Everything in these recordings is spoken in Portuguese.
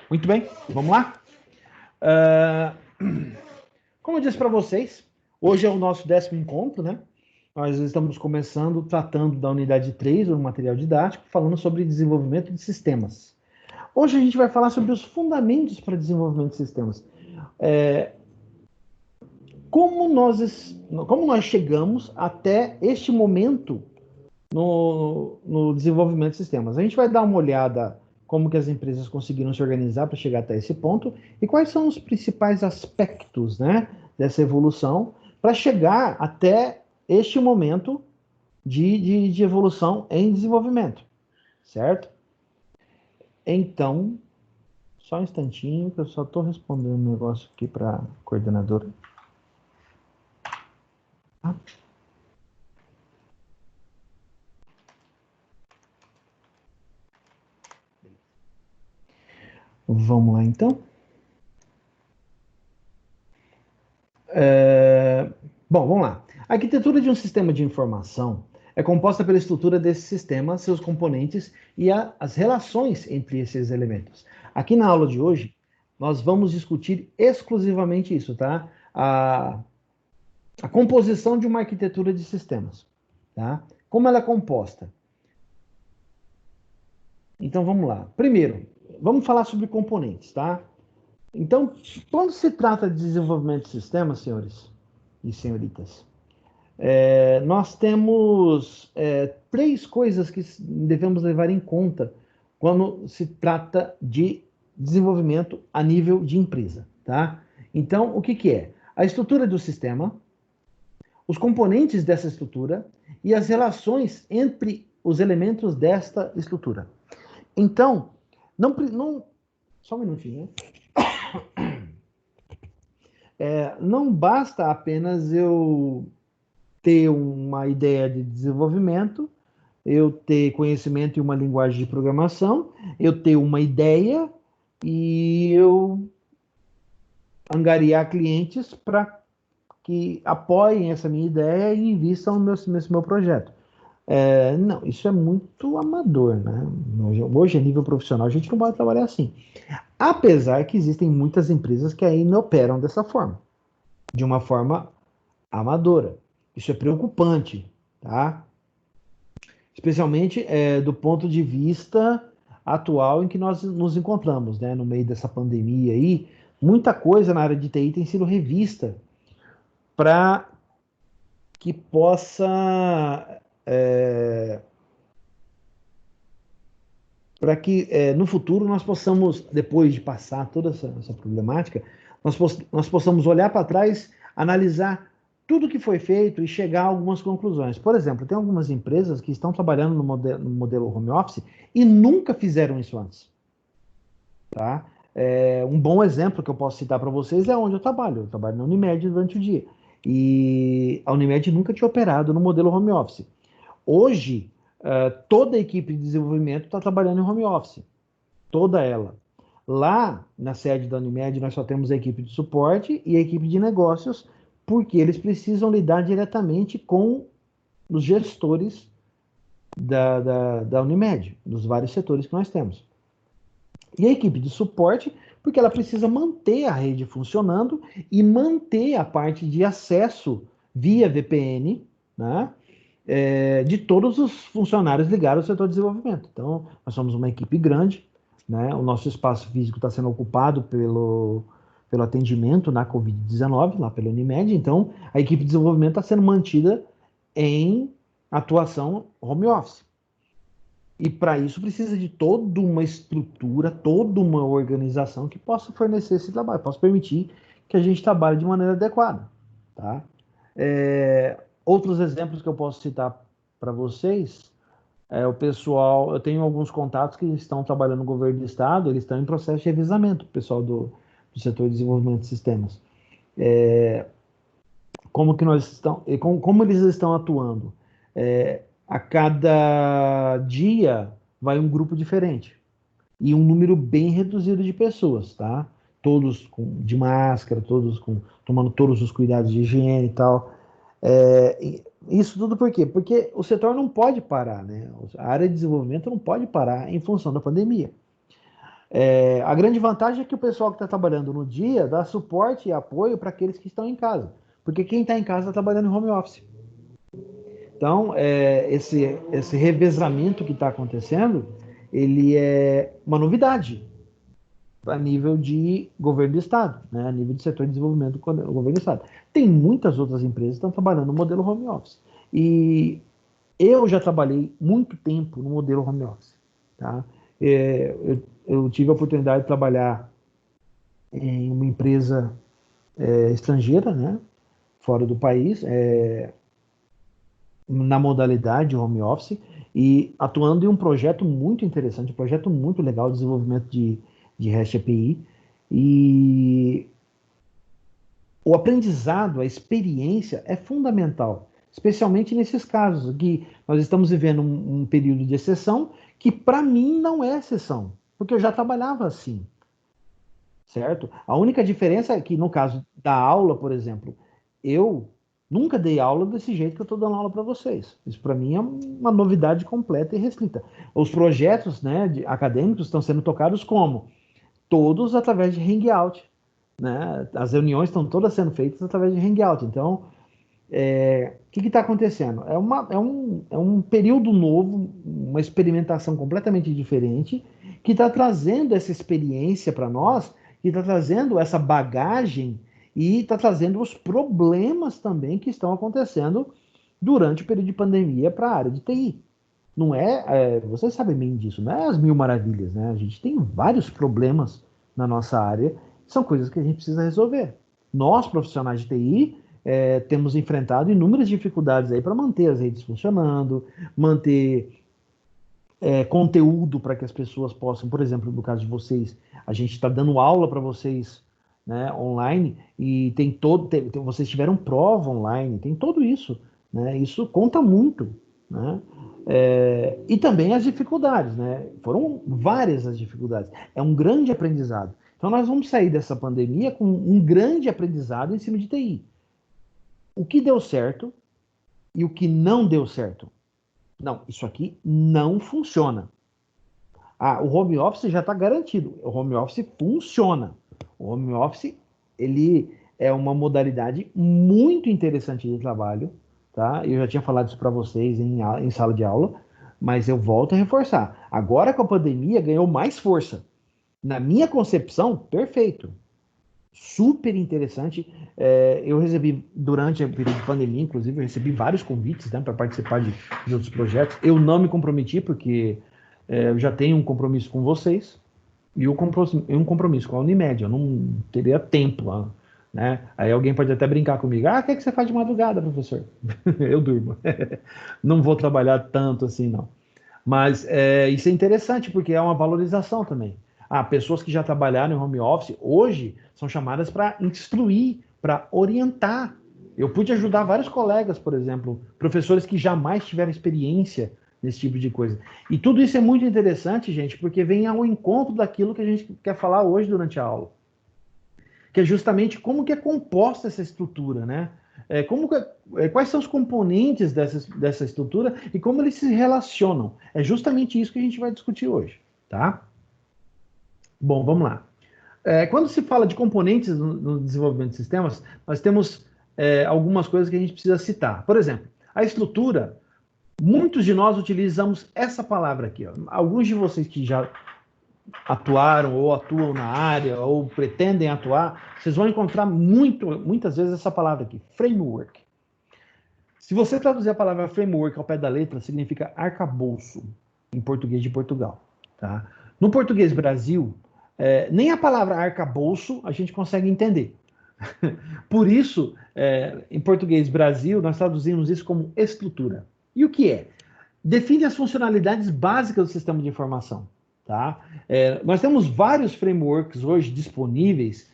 Muito bem, vamos lá? Como eu disse para vocês, hoje é o nosso 10º encontro, né? Nós estamos começando tratando da unidade 3 do material didático, falando sobre desenvolvimento de sistemas. Hoje a gente vai falar sobre os fundamentos para desenvolvimento de sistemas. Como nós chegamos até este momento no desenvolvimento de sistemas. A gente vai dar uma olhada como que as empresas conseguiram se organizar para chegar até esse ponto e quais são os principais aspectos, né, dessa evolução para chegar até este momento de evolução em desenvolvimento, certo? Então, só um instantinho que eu só estou respondendo um negócio aqui para a coordenadora. Vamos lá, então. Bom, vamos lá. A arquitetura de um sistema de informação é composta pela estrutura desse sistema, seus componentes e as relações entre esses elementos. Aqui na aula de hoje, nós vamos discutir exclusivamente isso, tá? A composição de uma arquitetura de sistemas, tá? Como ela é composta? Então, vamos lá. Primeiro, vamos falar sobre componentes, tá? Então, quando se trata de desenvolvimento de sistemas, senhores e senhoritas, nós temos 3 coisas que devemos levar em conta quando se trata de desenvolvimento a nível de empresa, tá? Então, o que que é? A estrutura do sistema, os componentes dessa estrutura e as relações entre os elementos desta estrutura. Então, só um minutinho, né? Não basta apenas eu ter uma ideia de desenvolvimento, eu ter conhecimento em uma linguagem de programação, eu ter uma ideia e eu angariar clientes para que apoiem essa minha ideia e invistam nesse meu projeto. Não, isso é muito amador, né? Hoje, a nível profissional, a gente não pode trabalhar assim. Apesar que existem muitas empresas que ainda operam dessa forma, de uma forma amadora. Isso é preocupante, tá? Especialmente do ponto de vista atual em que nós nos encontramos, né? No meio dessa pandemia aí, muita coisa na área de TI tem sido revista para que possa para que no futuro nós possamos, depois de passar toda essa problemática, nós possamos olhar para trás, analisar tudo que foi feito e chegar a algumas conclusões. Por exemplo, tem algumas empresas que estão trabalhando no modelo home office e nunca fizeram isso antes. Tá? Um bom exemplo que eu posso citar para vocês é onde eu trabalho. Eu trabalho na Unimed durante o dia. E a Unimed nunca tinha operado no modelo home office. Hoje, toda a equipe de desenvolvimento está trabalhando em home office. Toda ela. Lá, na sede da Unimed, nós só temos a equipe de suporte e a equipe de negócios, porque eles precisam lidar diretamente com os gestores da Unimed, dos vários setores que nós temos. E a equipe de suporte, porque ela precisa manter a rede funcionando e manter a parte de acesso via VPN, né? De todos os funcionários ligados ao setor de desenvolvimento. Então, nós somos uma equipe grande, né? O nosso espaço físico está sendo ocupado pelo atendimento na Covid-19, lá pela Unimed. Então, a equipe de desenvolvimento está sendo mantida em atuação home office. E para isso precisa de toda uma estrutura, toda uma organização que possa fornecer esse trabalho, possa permitir que a gente trabalhe de maneira adequada. Tá? Outros exemplos que eu posso citar para vocês, o pessoal, eu tenho alguns contatos que estão trabalhando no governo do estado, eles estão em processo de revisamento, o pessoal do setor de desenvolvimento de sistemas. Como eles estão atuando? A cada dia vai um grupo diferente e um número bem reduzido de pessoas, tá? Todos de máscara, todos tomando todos os cuidados de higiene e tal. Isso tudo por quê? Porque o setor não pode parar, né? A área de desenvolvimento não pode parar em função da pandemia. A grande vantagem é que o pessoal que está trabalhando no dia dá suporte e apoio para aqueles que estão em casa, porque quem está em casa está trabalhando em home office. Então, esse revezamento que está acontecendo, ele é uma novidade a nível de governo do Estado, né? A nível de setor de desenvolvimento do governo do Estado. Tem muitas outras empresas que estão trabalhando no modelo home office. E eu já trabalhei muito tempo no modelo home office. Tá? Eu tive a oportunidade de trabalhar em uma empresa estrangeira, né? Fora do país, na modalidade home office, e atuando em um projeto muito interessante, um projeto muito legal de desenvolvimento de REST API. E o aprendizado, a experiência é fundamental, especialmente nesses casos que nós estamos vivendo um período de exceção que para mim não é exceção, porque eu já trabalhava assim, certo? A única diferença é que no caso da aula, por exemplo, eu nunca dei aula desse jeito que eu estou dando aula para vocês. Isso para mim é uma novidade completa e restrita. Os projetos, né, acadêmicos estão sendo tocados como? Todos através de Hangout, né? As reuniões estão todas sendo feitas através de Hangout. Então, o que está acontecendo? É um período novo, uma experimentação completamente diferente, que está trazendo essa experiência para nós, que está trazendo essa bagagem e está trazendo os problemas também que estão acontecendo durante o período de pandemia para a área de TI. Não vocês sabem bem disso, não é as mil maravilhas, né? A gente tem vários problemas na nossa área, são coisas que a gente precisa resolver. Nós, profissionais de TI, temos enfrentado inúmeras dificuldades aí para manter as redes funcionando, manter conteúdo para que as pessoas possam, por exemplo, no caso de vocês, a gente está dando aula para vocês, né, online, e vocês tiveram prova online, tem tudo isso, né? Isso conta muito, né? E também as dificuldades, né? Foram várias as dificuldades. É um grande aprendizado. Então nós vamos sair dessa pandemia com um grande aprendizado em cima de TI. O que deu certo e o que não deu certo. Não, isso aqui não funciona. O home office já está garantido. O home office funciona. O home office, ele é uma modalidade muito interessante de trabalho, tá? Eu já tinha falado isso para vocês em sala de aula, mas eu volto a reforçar. Agora com a pandemia ganhou mais força. Na minha concepção, perfeito. Super interessante. Eu recebi, durante o período de pandemia, inclusive, eu recebi vários convites, né, para participar de outros projetos. Eu não me comprometi, porque eu já tenho um compromisso com vocês e um compromisso com a Unimed. Eu não teria tempo lá, né? Aí alguém pode até brincar comigo. O que é que você faz de madrugada, professor? Eu durmo. Não vou trabalhar tanto assim, não. Mas isso é interessante, porque é uma valorização também. Pessoas que já trabalharam em home office, hoje, são chamadas para instruir, para orientar. Eu pude ajudar vários colegas, por exemplo, professores que jamais tiveram experiência nesse tipo de coisa. E tudo isso é muito interessante, gente, porque vem ao encontro daquilo que a gente quer falar hoje durante a aula. Que é justamente como que é composta essa estrutura, né? Quais são os componentes dessa estrutura e como eles se relacionam. É justamente isso que a gente vai discutir hoje, tá? Bom, vamos lá. Quando se fala de componentes no desenvolvimento de sistemas, nós temos algumas coisas que a gente precisa citar. Por exemplo, a estrutura, muitos de nós utilizamos essa palavra aqui. Ó. Alguns de vocês que já atuaram ou atuam na área ou pretendem atuar, vocês vão encontrar muitas vezes essa palavra aqui, framework. Se você traduzir a palavra framework ao pé da letra, significa arcabouço, em português de Portugal. Tá? No português Brasil, nem a palavra arcabouço a gente consegue entender. Por isso, em português Brasil, nós traduzimos isso como estrutura. E o que é? Define as funcionalidades básicas do sistema de informação. Tá? Nós temos vários frameworks hoje disponíveis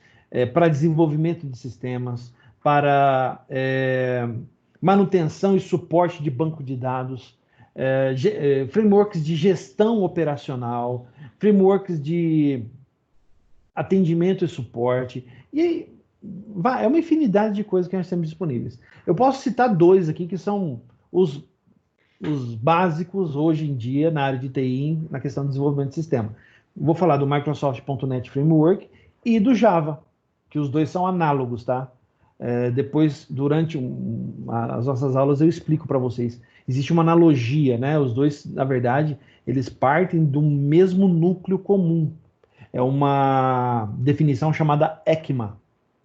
para desenvolvimento de sistemas, para manutenção e suporte de banco de dados, frameworks de gestão operacional, frameworks de atendimento e suporte, e é uma infinidade de coisas que nós temos disponíveis. Eu posso citar dois aqui que são os básicos hoje em dia na área de TI, na questão de desenvolvimento de sistema. Vou falar do Microsoft.NET Framework e do Java, que os dois são análogos, tá? Depois, durante as nossas aulas, eu explico para vocês. Existe uma analogia, né? Os dois, na verdade, eles partem do mesmo núcleo comum. É uma definição chamada ECMA,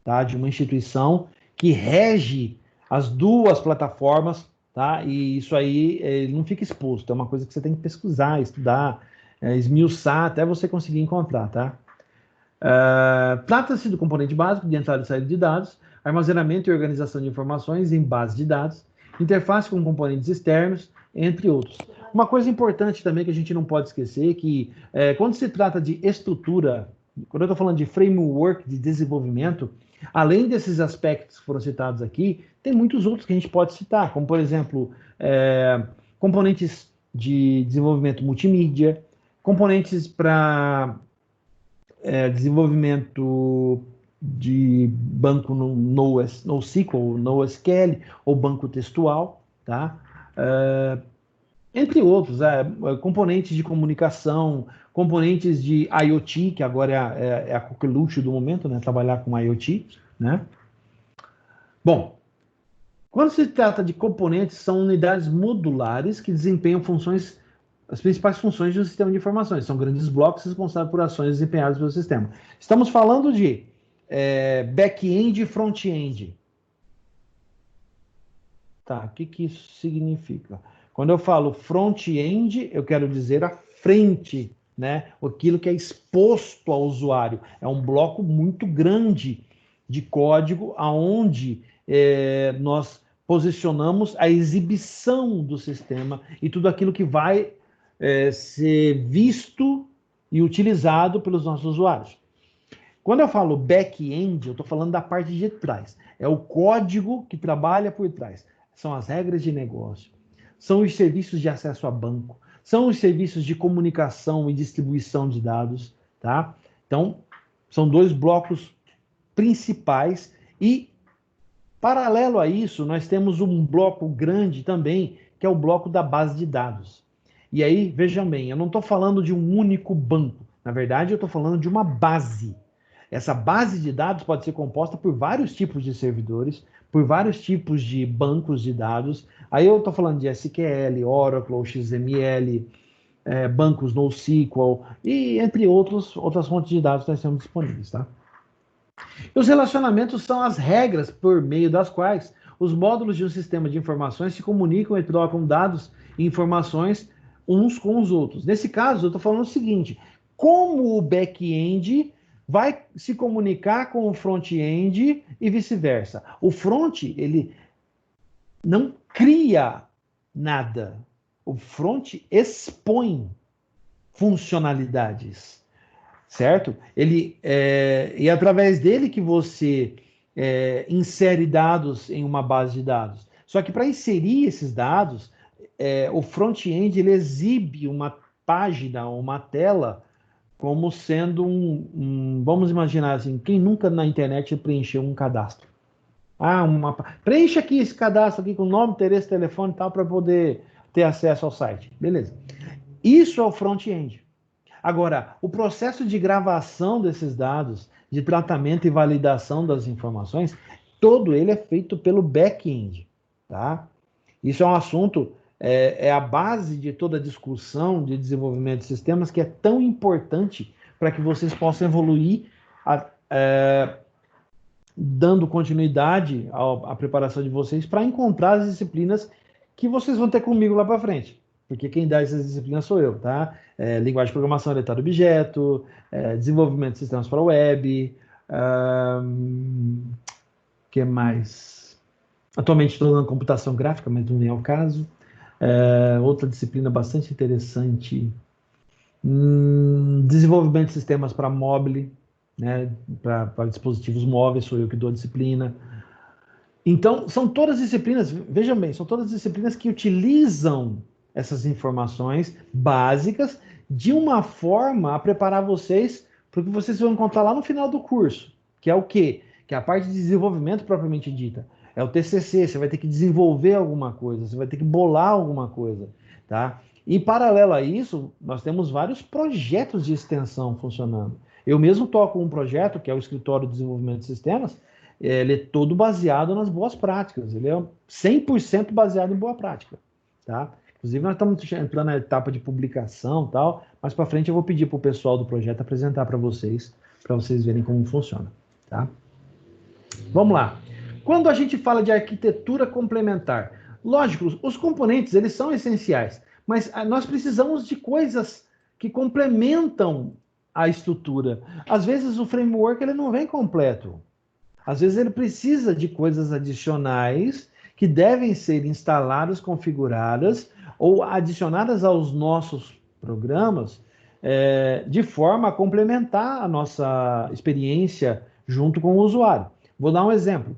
tá? De uma instituição que rege as duas plataformas, tá? E isso aí não fica exposto, é uma coisa que você tem que pesquisar, estudar, esmiuçar até você conseguir encontrar, tá? Trata-se do componente básico de entrada e saída de dados, armazenamento e organização de informações em base de dados, interface com componentes externos, entre outros. Uma coisa importante também que a gente não pode esquecer é que quando se trata de estrutura, quando eu estou falando de framework de desenvolvimento, além desses aspectos que foram citados aqui, tem muitos outros que a gente pode citar, como por exemplo, componentes de desenvolvimento multimídia, componentes para desenvolvimento de banco no NoSQL, NoSQL ou banco textual, tá? Entre outros, componentes de comunicação, componentes de IoT, que agora é a coqueluche do momento, né? Trabalhar com IoT, né? Bom, quando se trata de componentes, são unidades modulares que desempenham funções, as principais funções de um sistema de informações. São grandes blocos responsáveis por ações desempenhadas pelo sistema. Estamos falando de back-end e front-end. Tá, o que isso significa? Quando eu falo front-end, eu quero dizer a frente, né? Aquilo que é exposto ao usuário. É um bloco muito grande de código aonde nós posicionamos a exibição do sistema e tudo aquilo que vai ser visto e utilizado pelos nossos usuários. Quando eu falo back-end, eu estou falando da parte de trás. É o código que trabalha por trás. São as regras de negócio, são os serviços de acesso a banco, são os serviços de comunicação e distribuição de dados, tá? Então, são dois blocos principais e, paralelo a isso, nós temos um bloco grande também, que é o bloco da base de dados. E aí, vejam bem, eu não estou falando de um único banco. Na verdade, eu estou falando de uma base. Essa base de dados pode ser composta por vários tipos de servidores, por vários tipos de bancos de dados. Aí eu estou falando de SQL, Oracle, XML, bancos NoSQL e entre outras fontes de dados que nós temos disponíveis, tá? E os relacionamentos são as regras por meio das quais os módulos de um sistema de informações se comunicam e trocam dados e informações uns com os outros. Nesse caso, eu estou falando o seguinte: como o back-end vai se comunicar com o front-end e vice-versa. O front, ele não cria nada. O front expõe funcionalidades, certo? E é através dele que você insere dados em uma base de dados. Só que para inserir esses dados, o front-end ele exibe uma página, uma tela, como sendo vamos imaginar assim, quem nunca na internet preencheu um cadastro? Preencha aqui esse cadastro aqui com nome, endereço, telefone e tal, para poder ter acesso ao site. Beleza. Isso é o front-end. Agora, o processo de gravação desses dados, de tratamento e validação das informações, todo ele é feito pelo back-end, tá? Isso é um assunto, é a base de toda a discussão de desenvolvimento de sistemas, que é tão importante para que vocês possam evoluir dando continuidade à preparação de vocês para encontrar as disciplinas que vocês vão ter comigo lá para frente. Porque quem dá essas disciplinas sou eu, tá? Linguagem de programação orientada a objeto, desenvolvimento de sistemas para web, que mais? Atualmente estou dando computação gráfica, mas não é o caso. Outra disciplina bastante interessante, desenvolvimento de sistemas para mobile, né, para dispositivos móveis, sou eu que dou a disciplina. Então, são todas disciplinas, vejam bem, são todas disciplinas que utilizam essas informações básicas de uma forma a preparar vocês para o que vocês vão encontrar lá no final do curso, que é o quê? Que é a parte de desenvolvimento propriamente dita. É o TCC, você vai ter que desenvolver alguma coisa, você vai ter que bolar alguma coisa, tá? E, paralelo a isso, nós temos vários projetos de extensão funcionando. Eu mesmo toco um projeto, que é o Escritório de Desenvolvimento de Sistemas, ele é todo baseado nas boas práticas, ele é 100% baseado em boa prática, tá? Inclusive, nós estamos entrando na etapa de publicação e tal, mas para frente eu vou pedir para o pessoal do projeto apresentar para vocês verem como funciona, tá? Vamos lá. Quando a gente fala de arquitetura complementar, lógico, os componentes, eles são essenciais, mas nós precisamos de coisas que complementam a estrutura. Às vezes o framework ele não vem completo. Às vezes ele precisa de coisas adicionais que devem ser instaladas, configuradas ou adicionadas aos nossos programas de forma a complementar a nossa experiência junto com o usuário. Vou dar um exemplo.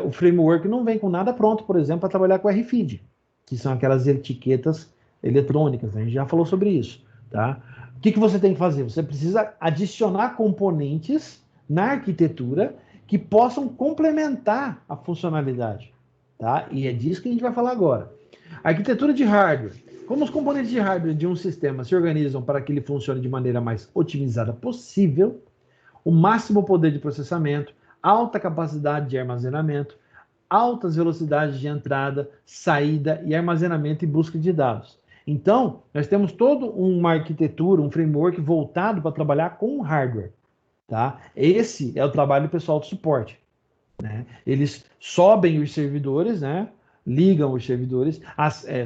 O framework não vem com nada pronto, por exemplo, para trabalhar com RFID, que são aquelas etiquetas eletrônicas. A gente já falou sobre isso, tá? O que você tem que fazer? Você precisa adicionar componentes na arquitetura que possam complementar a funcionalidade, tá? E é disso que a gente vai falar agora. Arquitetura de hardware. Como os componentes de hardware de um sistema se organizam para que ele funcione de maneira mais otimizada possível, o máximo poder de processamento, alta capacidade de armazenamento, altas velocidades de entrada, saída e armazenamento e busca de dados. Então, nós temos toda uma arquitetura, um framework voltado para trabalhar com hardware. Tá? Esse é o trabalho do pessoal do suporte. Né? Eles sobem os servidores, né? Ligam os servidores,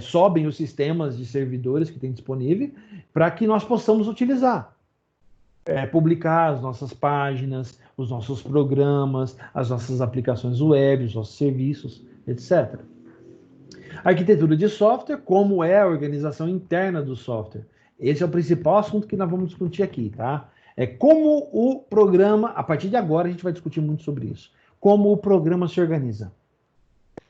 sobem os sistemas de servidores que tem disponível para que nós possamos utilizar. Publicar as nossas páginas, os nossos programas, as nossas aplicações web, os nossos serviços, etc. Arquitetura de software, como é a organização interna do software. Esse é o principal assunto que nós vamos discutir aqui, tá? É como o programa, a partir de agora a gente vai discutir muito sobre isso. Como o programa se organiza.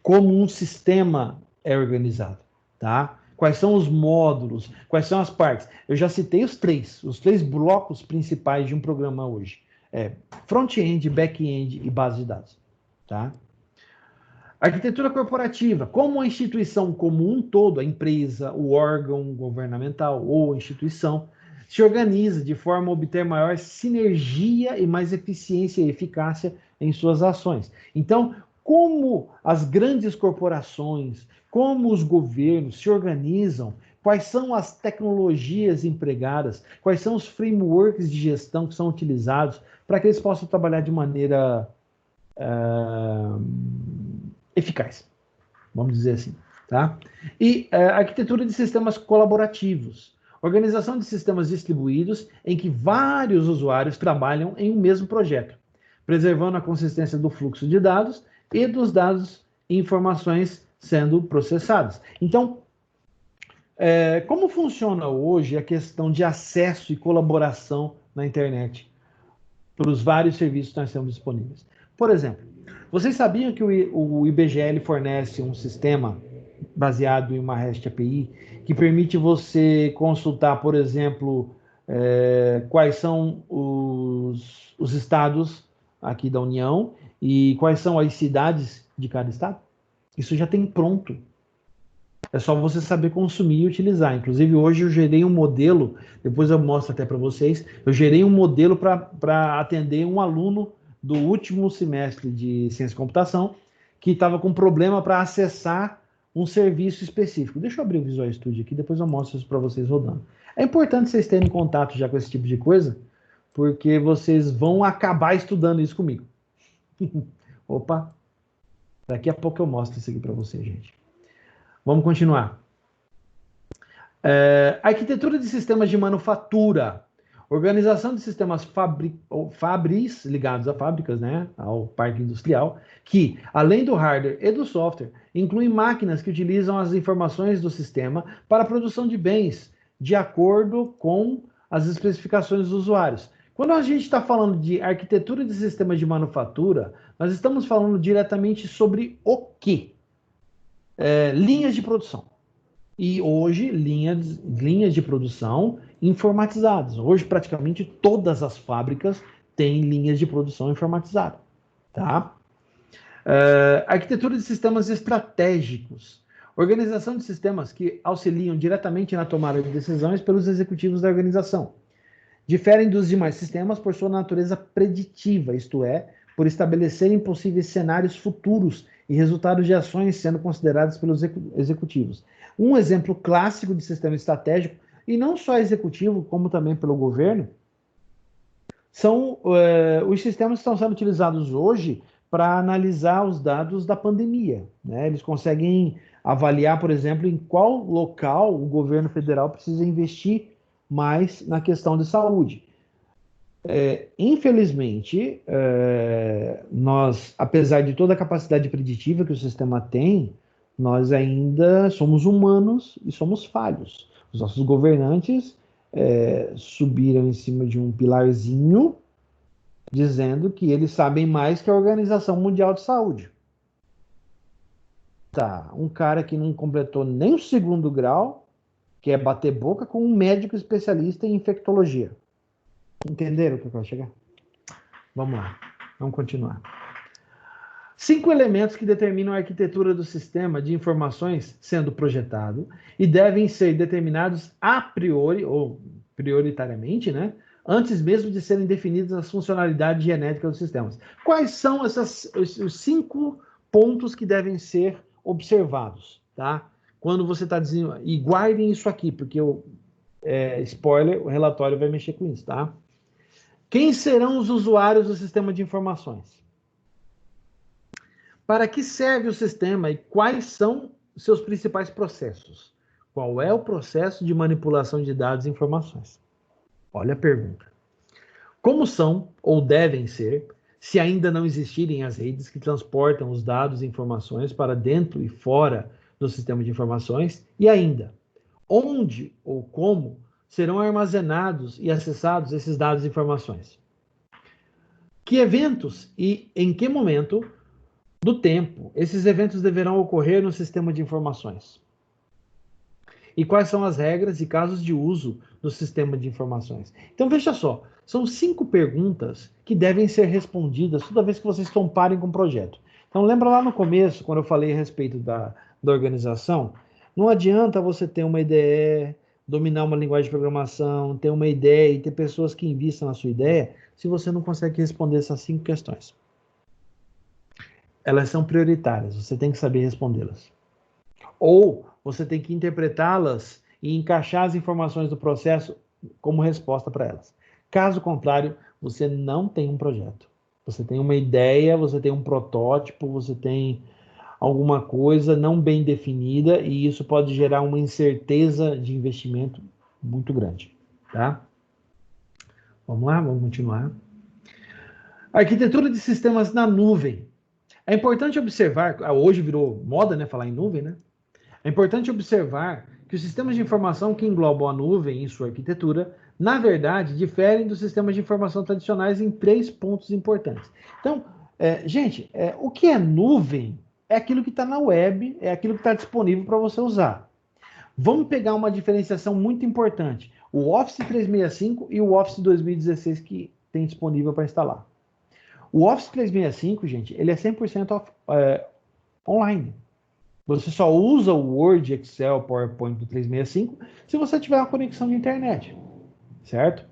Como um sistema é organizado, tá? Quais são os módulos, quais são as partes. Eu já citei os três blocos principais de um programa hoje. Front-end, back-end e base de dados, tá? Arquitetura corporativa, como a instituição como um todo, a empresa, o órgão governamental ou instituição, se organiza de forma a obter maior sinergia e mais eficiência e eficácia em suas ações. Então, como as grandes corporações, como os governos se organizam, quais são as tecnologias empregadas, quais são os frameworks de gestão que são utilizados para que eles possam trabalhar de maneira eficaz, vamos dizer assim, tá? E arquitetura de sistemas colaborativos, organização de sistemas distribuídos em que vários usuários trabalham em um mesmo projeto, preservando a consistência do fluxo de dados e dos dados e informações sendo processadas. Então, como funciona hoje a questão de acesso e colaboração na internet para os vários serviços que nós temos disponíveis? Por exemplo, vocês sabiam que o IBGE fornece um sistema baseado em uma REST API que permite você consultar, por exemplo, quais são os estados aqui da União e quais são as cidades de cada estado? Isso já tem pronto. É só você saber consumir e utilizar. Inclusive, hoje eu gerei um modelo, depois eu mostro até para vocês, eu gerei um modelo para atender um aluno do último semestre de Ciência e Computação, que estava com problema para acessar um serviço específico. Deixa eu abrir o Visual Studio aqui, depois eu mostro isso para vocês rodando. É importante vocês terem contato já com esse tipo de coisa, porque vocês vão acabar estudando isso comigo. Opa! Daqui a pouco eu mostro isso aqui para vocês, gente. Vamos continuar. Arquitetura de sistemas de manufatura. Organização de sistemas fabris ligados a fábricas, né, ao parque industrial, que, além do hardware e do software, incluem máquinas que utilizam as informações do sistema para a produção de bens, de acordo com as especificações dos usuários. Quando a gente está falando de arquitetura de sistemas de manufatura, nós estamos falando diretamente sobre o quê? Linhas de produção. E hoje, linhas de produção informatizadas. Hoje, praticamente todas as fábricas têm linhas de produção informatizadas. Tá? Arquitetura de sistemas estratégicos. Organização de sistemas que auxiliam diretamente na tomada de decisões pelos executivos da organização. Diferem dos demais sistemas por sua natureza preditiva, isto é, por estabelecerem possíveis cenários futuros e resultados de ações sendo considerados pelos executivos. Um exemplo clássico de sistema estratégico, e não só executivo, como também pelo governo, são os sistemas que estão sendo utilizados hoje para analisar os dados da pandemia, né? Eles conseguem avaliar, por exemplo, em qual local o governo federal precisa investir mais na questão de saúde. Infelizmente, nós, apesar de toda a capacidade preditiva que o sistema tem, nós ainda somos humanos e somos falhos. Os nossos governantes subiram em cima de um pilarzinho, dizendo que eles sabem mais que a Organização Mundial de Saúde. Tá, um cara que não completou nem o 2º grau, que é bater boca com um médico especialista em infectologia. Entenderam o que eu quero chegar? Vamos lá, vamos continuar. 5 elementos que determinam a arquitetura do sistema de informações sendo projetado e devem ser determinados a priori, ou prioritariamente, né? Antes mesmo de serem definidas as funcionalidades genéticas dos sistemas. Quais são os 5 pontos que devem ser observados, tá? Quando você está dizendo... E guardem isso aqui, porque spoiler, o relatório vai mexer com isso, tá? Quem serão os usuários do sistema de informações? Para que serve o sistema e quais são seus principais processos? Qual é o processo de manipulação de dados e informações? Olha a pergunta. Como são, ou devem ser, se ainda não existirem as redes que transportam os dados e informações para dentro e fora do sistema de informações? E ainda, onde ou como serão armazenados e acessados esses dados e informações? Que eventos e em que momento do tempo esses eventos deverão ocorrer no sistema de informações? E quais são as regras e casos de uso do sistema de informações? Então, veja só, são 5 perguntas que devem ser respondidas toda vez que vocês tomparem com o projeto. Então, lembra lá no começo, quando eu falei a respeito da organização? Não adianta você ter uma ideia, dominar uma linguagem de programação, ter uma ideia e ter pessoas que invistam na sua ideia, se você não consegue responder essas 5 questões. Elas são prioritárias, você tem que saber respondê-las. Ou você tem que interpretá-las e encaixar as informações do processo como resposta para elas. Caso contrário, você não tem um projeto. Você tem uma ideia, você tem um protótipo, você tem alguma coisa não bem definida e isso pode gerar uma incerteza de investimento muito grande, tá? Vamos lá, vamos continuar. Arquitetura de sistemas na nuvem. É importante observar, hoje virou moda, né, falar em nuvem, né? É importante observar que os sistemas de informação que englobam a nuvem em sua arquitetura, na verdade, diferem dos sistemas de informação tradicionais em 3 pontos importantes. Então, gente, o que é nuvem é aquilo que está na web, é aquilo que está disponível para você usar. Vamos pegar uma diferenciação muito importante. O Office 365 e o Office 2016 que tem disponível para instalar. O Office 365, gente, ele é 100% online. Você só usa o Word, Excel, PowerPoint do 365 se você tiver uma conexão de internet, certo?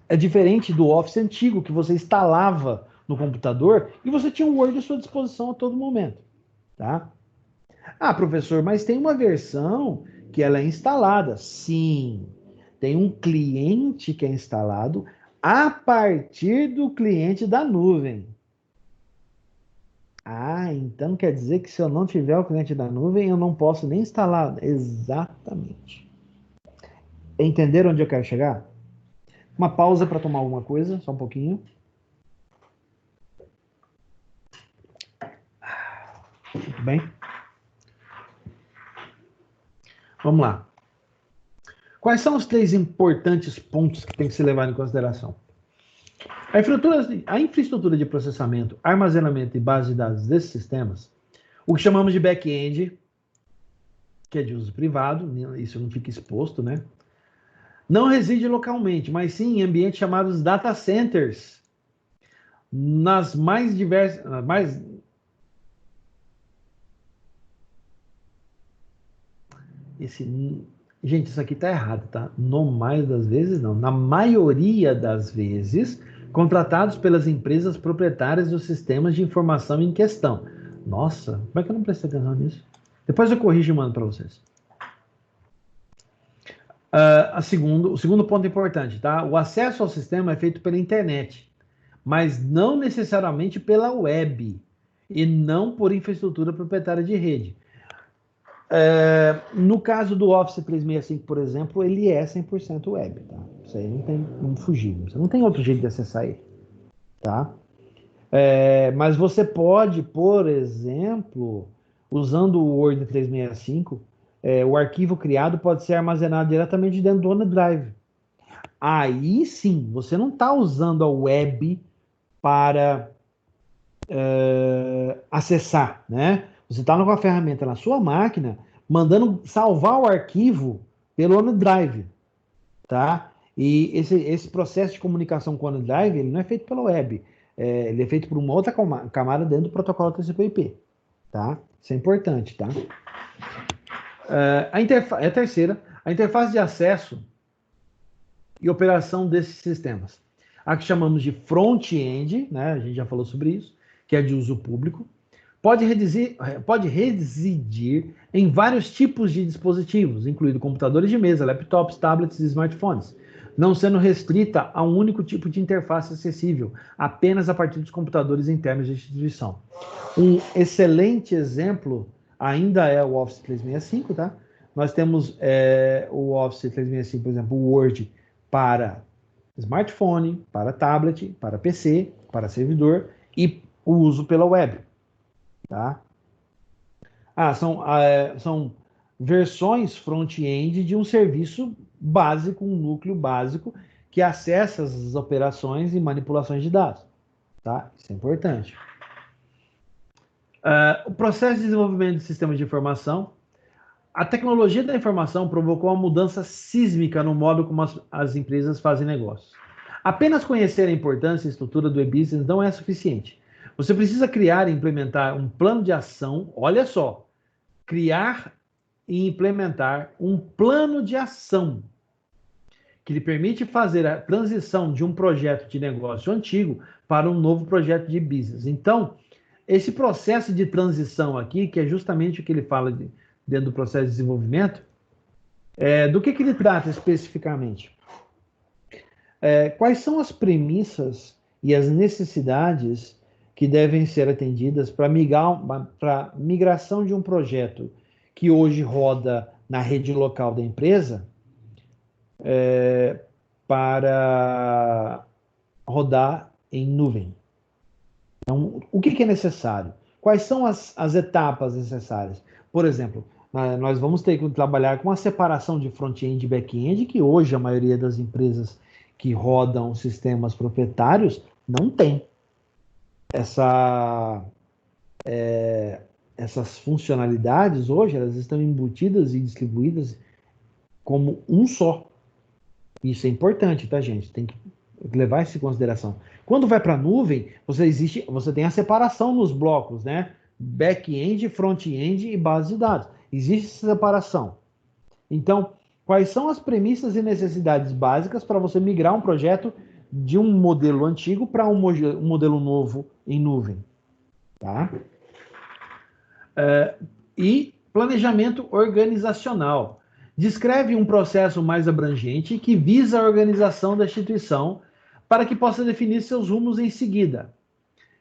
É diferente do Office antigo, que você instalava no computador e você tinha o Word à sua disposição a todo momento, tá? Ah, professor, mas tem uma versão que ela é instalada. Sim, tem um cliente que é instalado a partir do cliente da nuvem. Ah, então quer dizer que se eu não tiver o cliente da nuvem, eu não posso nem instalar. Exatamente. Entenderam onde eu quero chegar? Uma pausa para tomar alguma coisa, só um pouquinho. Muito bem. Vamos lá. Quais são os 3 importantes pontos que tem que ser levado em consideração? A infraestrutura de processamento, armazenamento e base de dados desses sistemas, o que chamamos de back-end, que é de uso privado, isso não fica exposto, né? Não reside localmente, mas sim em ambientes chamados data centers, nas mais diversas, Gente, isso aqui está errado, tá? No mais das vezes, não. Na maioria das vezes, contratados pelas empresas proprietárias dos sistemas de informação em questão. Nossa, como é que eu não prestei atenção nisso? Depois eu corrijo e mando para vocês. O segundo ponto importante, tá? O acesso ao sistema é feito pela internet, mas não necessariamente pela web e não por infraestrutura proprietária de rede. No caso do Office 365, por exemplo, ele é 100% web, tá? Isso aí não tem como fugir, você não tem outro jeito de acessar ele, tá? Mas você pode, por exemplo, usando o Word 365, o arquivo criado pode ser armazenado diretamente dentro do OneDrive. Aí sim, você não está usando a web para acessar, né? Você está com a ferramenta na sua máquina, mandando salvar o arquivo pelo OneDrive, tá? E esse processo de comunicação com o OneDrive, ele não é feito pela web, ele é feito por uma outra camada dentro do protocolo TCP/IP, tá? Isso é importante, tá? A terceira, a interface de acesso e operação desses sistemas. A que chamamos de front-end, né? A gente já falou sobre isso, que é de uso público, pode residir em vários tipos de dispositivos, incluindo computadores de mesa, laptops, tablets e smartphones, não sendo restrita a um único tipo de interface acessível, apenas a partir dos computadores internos da instituição. Um excelente exemplo ainda é o Office 365, tá? Nós temos o Office 365, por exemplo, o Word para smartphone, para tablet, para PC, para servidor e o uso pela web, tá? São versões front-end de um serviço básico, um núcleo básico que acessa as operações e manipulações de dados, tá? Isso é importante. O processo de desenvolvimento de sistemas de informação. A tecnologia da informação provocou uma mudança sísmica no modo como as empresas fazem negócios. Apenas conhecer a importância e estrutura do e-business não é suficiente. Você precisa criar e implementar um plano de ação, olha só, criar e implementar um plano de ação que lhe permite fazer a transição de um projeto de negócio antigo para um novo projeto de business. Então, esse processo de transição aqui, que é justamente o que ele fala dentro do processo de desenvolvimento, do que ele trata especificamente? Quais são as premissas e as necessidades que devem ser atendidas para migração de um projeto que hoje roda na rede local da empresa para rodar em nuvem? Então, o que é necessário? Quais são as etapas necessárias? Por exemplo, nós vamos ter que trabalhar com a separação de front-end e back-end, que hoje a maioria das empresas que rodam sistemas proprietários não tem essas funcionalidades. Hoje elas estão embutidas e distribuídas como um só. Isso é importante, tá, gente? Tem que levar isso em consideração. Quando vai para a nuvem, você tem a separação nos blocos, né? Back-end, front-end e base de dados. Existe essa separação. Então, quais são as premissas e necessidades básicas para você migrar um projeto de um modelo antigo para um modelo novo em nuvem? Tá? E planejamento organizacional. Descreve um processo mais abrangente que visa a organização da instituição para que possa definir seus rumos em seguida.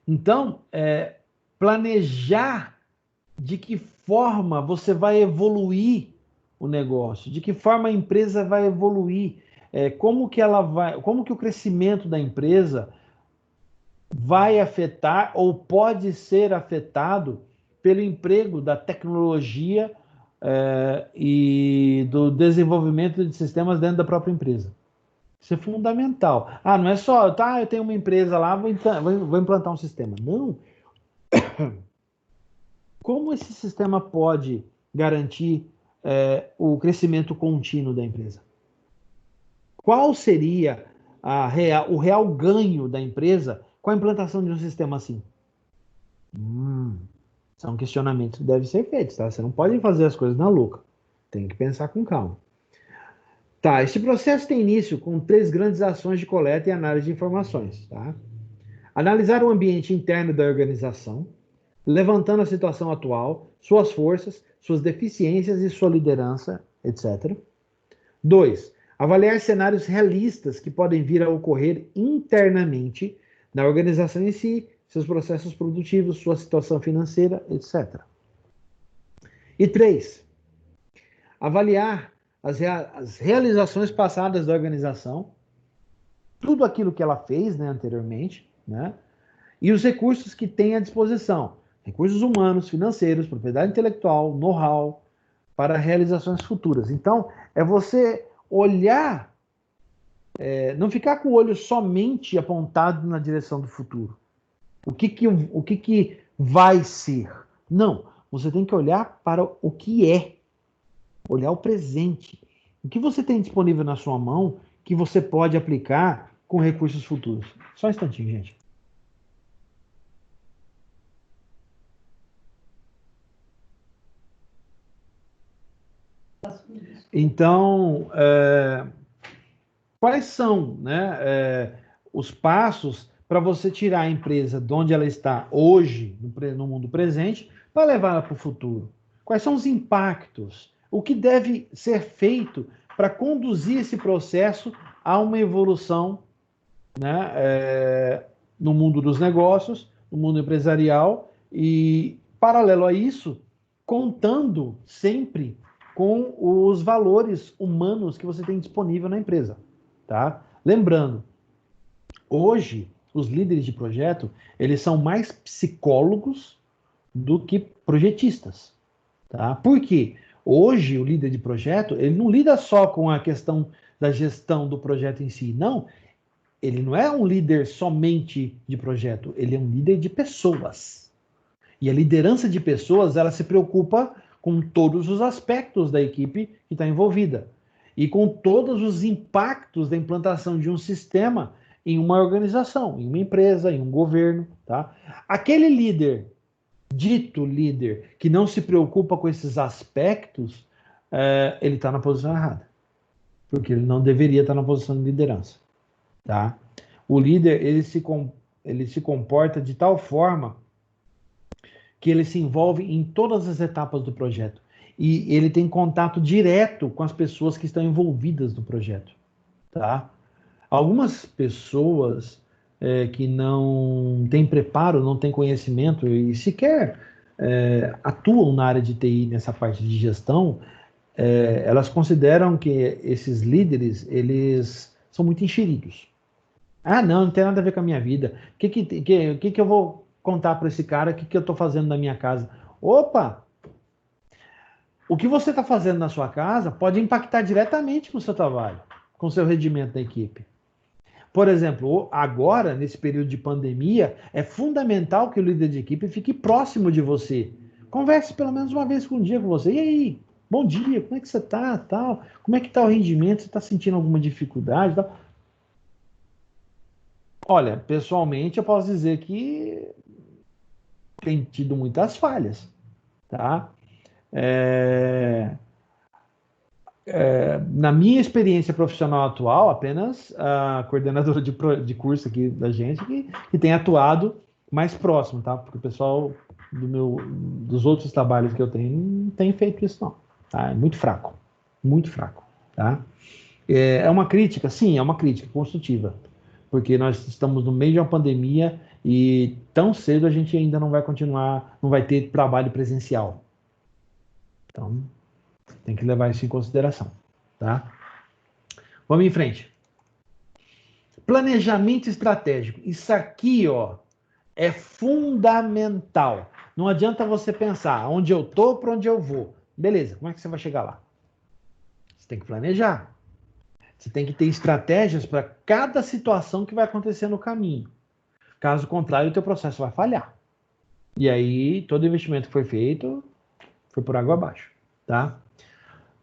Então, planejar de que forma você vai evoluir o negócio, de que forma a empresa vai evoluir, como que o crescimento da empresa vai afetar ou pode ser afetado pelo emprego da tecnologia e do desenvolvimento de sistemas dentro da própria empresa. Isso é fundamental. Não é só, eu tenho uma empresa lá, vou implantar um sistema. Não. Como esse sistema pode garantir o crescimento contínuo da empresa? Qual seria o real ganho da empresa com a implantação de um sistema assim? São questionamentos que devem ser feitos, tá? Você não pode fazer as coisas na louca, Tem que pensar com calma. Tá, esse processo tem início com 3 grandes ações de coleta e análise de informações, tá? Analisar o ambiente interno da organização, levantando a situação atual, suas forças, suas deficiências e sua liderança, etc. 2. Avaliar cenários realistas que podem vir a ocorrer internamente na organização em si, seus processos produtivos, sua situação financeira, etc. E 3. Avaliar as realizações passadas da organização, tudo aquilo que ela fez, né, anteriormente, né, e os recursos que tem à disposição, recursos humanos, financeiros, propriedade intelectual, know-how, para realizações futuras. Então, é você olhar, não ficar com o olho somente apontado na direção do futuro. O que vai ser? Não, você tem que olhar para o que é, olhar o presente. O que você tem disponível na sua mão que você pode aplicar com recursos futuros. Só um instantinho, gente. Então, quais são, né, os passos para você tirar a empresa de onde ela está hoje, no mundo presente, para levá-la para o futuro? Quais são os impactos? O que deve ser feito para conduzir esse processo a uma evolução, né, no mundo dos negócios, no mundo empresarial e, paralelo a isso, contando sempre com os valores humanos que você tem disponível na empresa, tá? Lembrando, hoje, os líderes de projeto, eles são mais psicólogos do que projetistas, tá? Por quê? Hoje, o líder de projeto, ele não lida só com a questão da gestão do projeto em si, não. Ele não é um líder somente de projeto, ele é um líder de pessoas. E a liderança de pessoas, ela se preocupa com todos os aspectos da equipe que está envolvida e com todos os impactos da implantação de um sistema em uma organização, em uma empresa, em um governo, tá? Aquele líder, dito líder, que não se preocupa com esses aspectos, ele está na posição errada, porque ele não deveria estar na posição de liderança, tá? O líder, ele se comporta de tal forma que ele se envolve em todas as etapas do projeto. E ele tem contato direto com as pessoas que estão envolvidas no projeto, tá? Algumas pessoas que não têm preparo, não têm conhecimento e sequer atuam na área de TI, nessa parte de gestão, elas consideram que esses líderes, eles são muito enxeridos. Ah, não tem nada a ver com a minha vida. O que eu vou contar para esse cara? O que eu estou fazendo na minha casa? Opa! O que você está fazendo na sua casa pode impactar diretamente com o seu trabalho, com o seu rendimento da equipe. Por exemplo, agora, nesse período de pandemia, é fundamental que o líder de equipe fique próximo de você. Converse pelo menos uma vez por dia com você. E aí, bom dia, como é que você está? Tal? Como é que está o rendimento? Você está sentindo alguma dificuldade? Tal? Olha, pessoalmente, eu posso dizer que tem tido muitas falhas, tá? Na minha experiência profissional atual, apenas a coordenadora de curso aqui da gente que tem atuado mais próximo, tá? Porque o pessoal dos outros trabalhos que eu tenho não tem feito isso, não. Tá? É muito fraco, tá? É uma crítica, sim, é uma crítica construtiva, porque nós estamos no meio de uma pandemia e tão cedo a gente ainda não vai continuar, não vai ter trabalho presencial. Então, tem que levar isso em consideração, tá? Vamos em frente. Planejamento estratégico. Isso aqui, ó, é fundamental. Não adianta você pensar onde eu tô, para onde eu vou. Beleza, como é que você vai chegar lá? Você tem que planejar. Você tem que ter estratégias para cada situação que vai acontecer no caminho. Caso contrário, o teu processo vai falhar. E aí, todo investimento que foi feito foi por água abaixo, tá?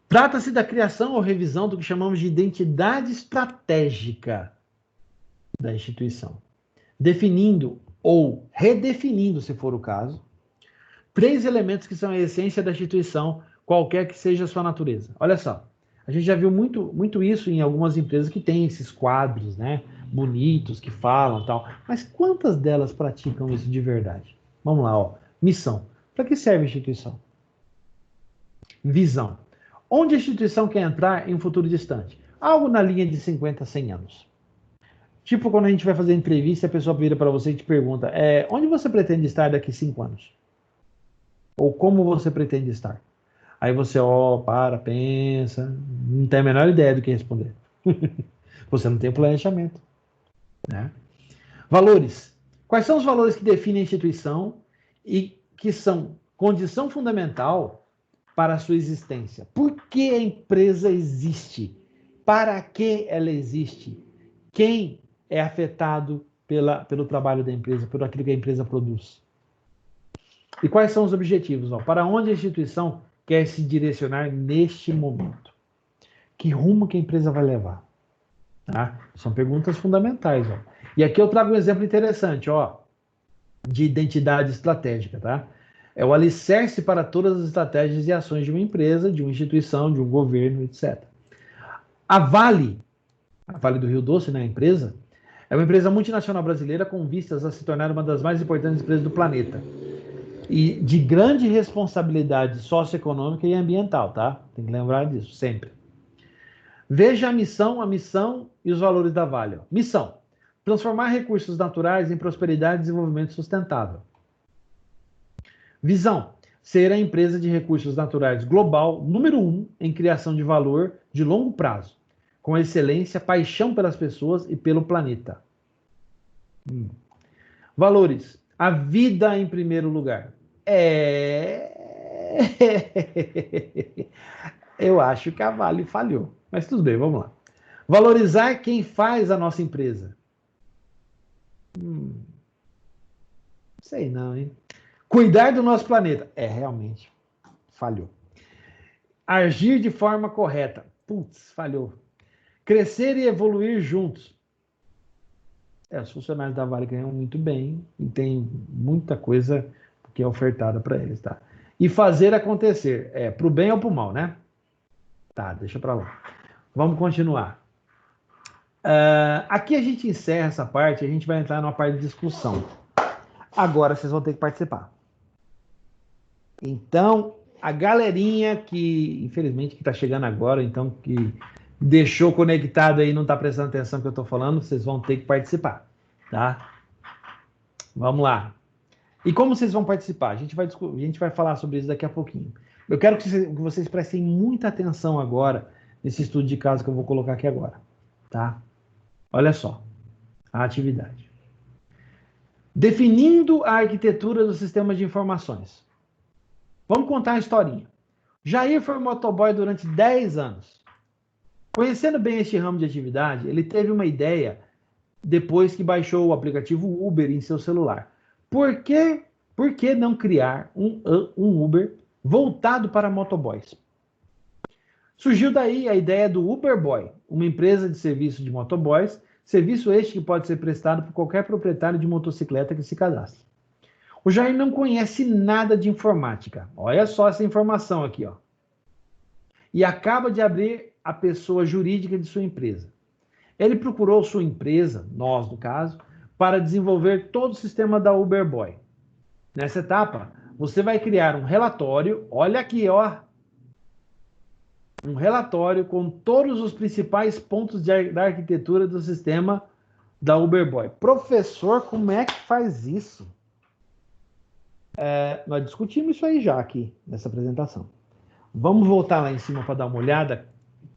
Trata-se da criação ou revisão do que chamamos de identidade estratégica da instituição, definindo ou redefinindo, se for o caso, 3 elementos que são a essência da instituição qualquer que seja a sua natureza. Olha só, a gente já viu muito isso em algumas empresas que têm esses quadros, né, bonitos, que falam e tal, mas quantas delas praticam isso de verdade? Vamos lá, ó. Missão. Para que serve a instituição? Visão. Onde a instituição quer entrar em um futuro distante? Algo na linha de 50 a 100 anos. Tipo, quando a gente vai fazer entrevista, a pessoa vira para você e te pergunta, onde você pretende estar daqui 5 anos? Ou como você pretende estar? Aí você, pensa, não tem a menor ideia do que responder. Você não tem planejamento, né? Valores. Quais são os valores que definem a instituição e que são condição fundamental para a sua existência? Por que a empresa existe? Para que ela existe? Quem é afetado pelo trabalho da empresa, por aquilo que a empresa produz? E quais são os objetivos? Para onde a instituição quer se direcionar neste momento? Que rumo que a empresa vai levar? Tá? São perguntas fundamentais. E aqui eu trago um exemplo interessante, de identidade estratégica. Tá? É o alicerce para todas as estratégias e ações de uma empresa, de uma instituição, de um governo, etc. A Vale do Rio Doce, né, a empresa, é uma empresa multinacional brasileira com vistas a se tornar uma das mais importantes empresas do planeta. E de grande responsabilidade socioeconômica e ambiental, tá? Tem que lembrar disso, sempre. Veja a missão e os valores da Vale. Missão: transformar recursos naturais em prosperidade e desenvolvimento sustentável. Visão: ser a empresa de recursos naturais global número 1 em criação de valor de longo prazo, com excelência, paixão pelas pessoas e pelo planeta. Valores: a vida em primeiro lugar. Eu acho que a Vale falhou. Mas tudo bem, vamos lá. Valorizar quem faz a nossa empresa. Sei não, hein? Cuidar do nosso planeta. Realmente, falhou. Agir de forma correta. Putz, falhou. Crescer e evoluir juntos. Os funcionários da Vale ganham muito bem e tem muita coisa que é ofertada para eles, tá? E fazer acontecer. Pro bem ou pro mal, né? Tá, deixa para lá. Vamos continuar. Aqui a gente encerra essa parte, a gente vai entrar numa parte de discussão. Agora vocês vão ter que participar. Então, a galerinha que, infelizmente, que está chegando agora, então, que deixou conectado aí e não está prestando atenção no que eu estou falando, vocês vão ter que participar, tá? Vamos lá. E como vocês vão participar? A gente vai falar sobre isso daqui a pouquinho. Eu quero que vocês prestem muita atenção agora nesse estudo de caso que eu vou colocar aqui agora, tá? Olha só, a atividade. Definindo a arquitetura do sistema de informações. Vamos contar a historinha. Jair foi motoboy durante 10 anos. Conhecendo bem este ramo de atividade, ele teve uma ideia depois que baixou o aplicativo Uber em seu celular. Por que não criar um Uber voltado para motoboys? Surgiu daí a ideia do Uberboy, uma empresa de serviço de motoboys, serviço este que pode ser prestado por qualquer proprietário de motocicleta que se cadastre. O Jair não conhece nada de informática. Olha só essa informação aqui, E acaba de abrir a pessoa jurídica de sua empresa. Ele procurou sua empresa, nós no caso, para desenvolver todo o sistema da Uberboy. Nessa etapa, você vai criar um relatório, olha aqui, um relatório com todos os principais pontos da arquitetura do sistema da Uberboy. Professor, como é que faz isso? Nós discutimos isso aí já aqui, nessa apresentação. Vamos voltar lá em cima para dar uma olhada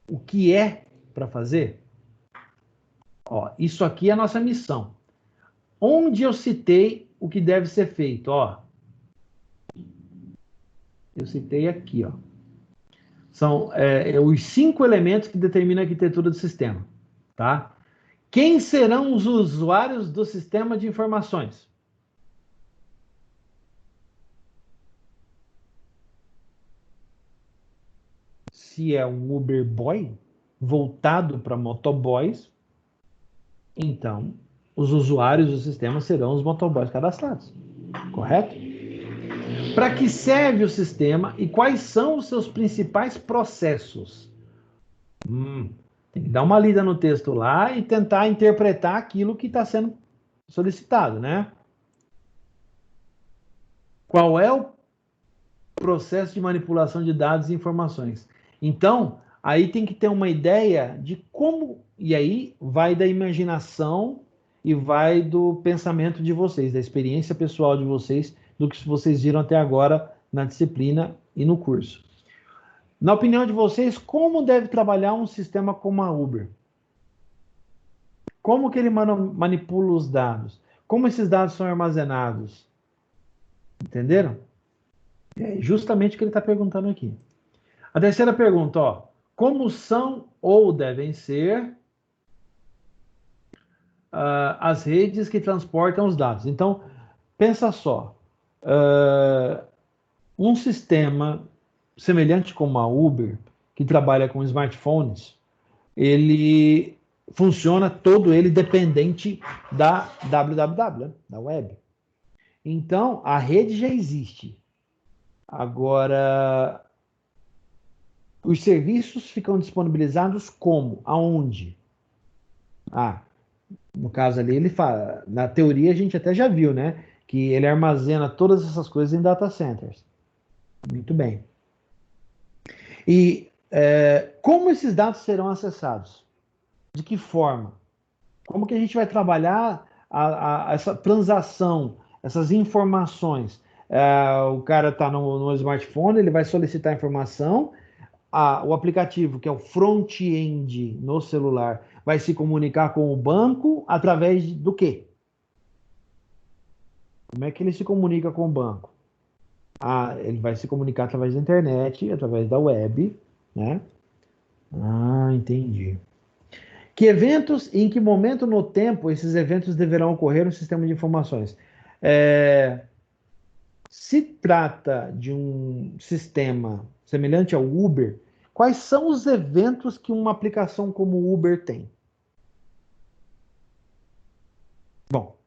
o que é para fazer? Isso aqui é a nossa missão. Onde eu citei o que deve ser feito? Eu citei aqui, São os 5 elementos que determinam a arquitetura do sistema, tá? Quem serão os usuários do sistema de informações? Se é um Uberboy voltado para motoboys, então os usuários do sistema serão os motoboys cadastrados, correto? Para que serve o sistema e quais são os seus principais processos? Tem que dar uma lida no texto lá e tentar interpretar aquilo que está sendo solicitado, né? Qual é o processo de manipulação de dados e informações? Então, aí tem que ter uma ideia de como, e aí vai da imaginação e vai do pensamento de vocês, da experiência pessoal de vocês, do que vocês viram até agora na disciplina e no curso. Na opinião de vocês, como deve trabalhar um sistema como a Uber? Como que ele manipula os dados? Como esses dados são armazenados? Entenderam? É justamente o que ele está perguntando aqui. A terceira pergunta, ó. Como são ou devem ser as redes que transportam os dados? Então, pensa só. Um sistema semelhante como a Uber, que trabalha com smartphones, ele funciona todo ele dependente da www, da web. Então, a rede já existe. Agora, os serviços ficam disponibilizados como? Aonde? No caso ali, ele fala, na teoria a gente até já viu, né? Que ele armazena todas essas coisas em data centers. Muito bem. E como esses dados serão acessados? De que forma? Como que a gente vai trabalhar essa transação, essas informações? O cara está no smartphone, ele vai solicitar informação, o aplicativo, que é o front-end no celular, vai se comunicar com o banco através do quê? Como é que ele se comunica com o banco? Ele vai se comunicar através da internet, através da web, né? Entendi. Que eventos e em que momento no tempo esses eventos deverão ocorrer no sistema de informações? Se trata de um sistema semelhante ao Uber, quais são os eventos que uma aplicação como o Uber tem? Bom,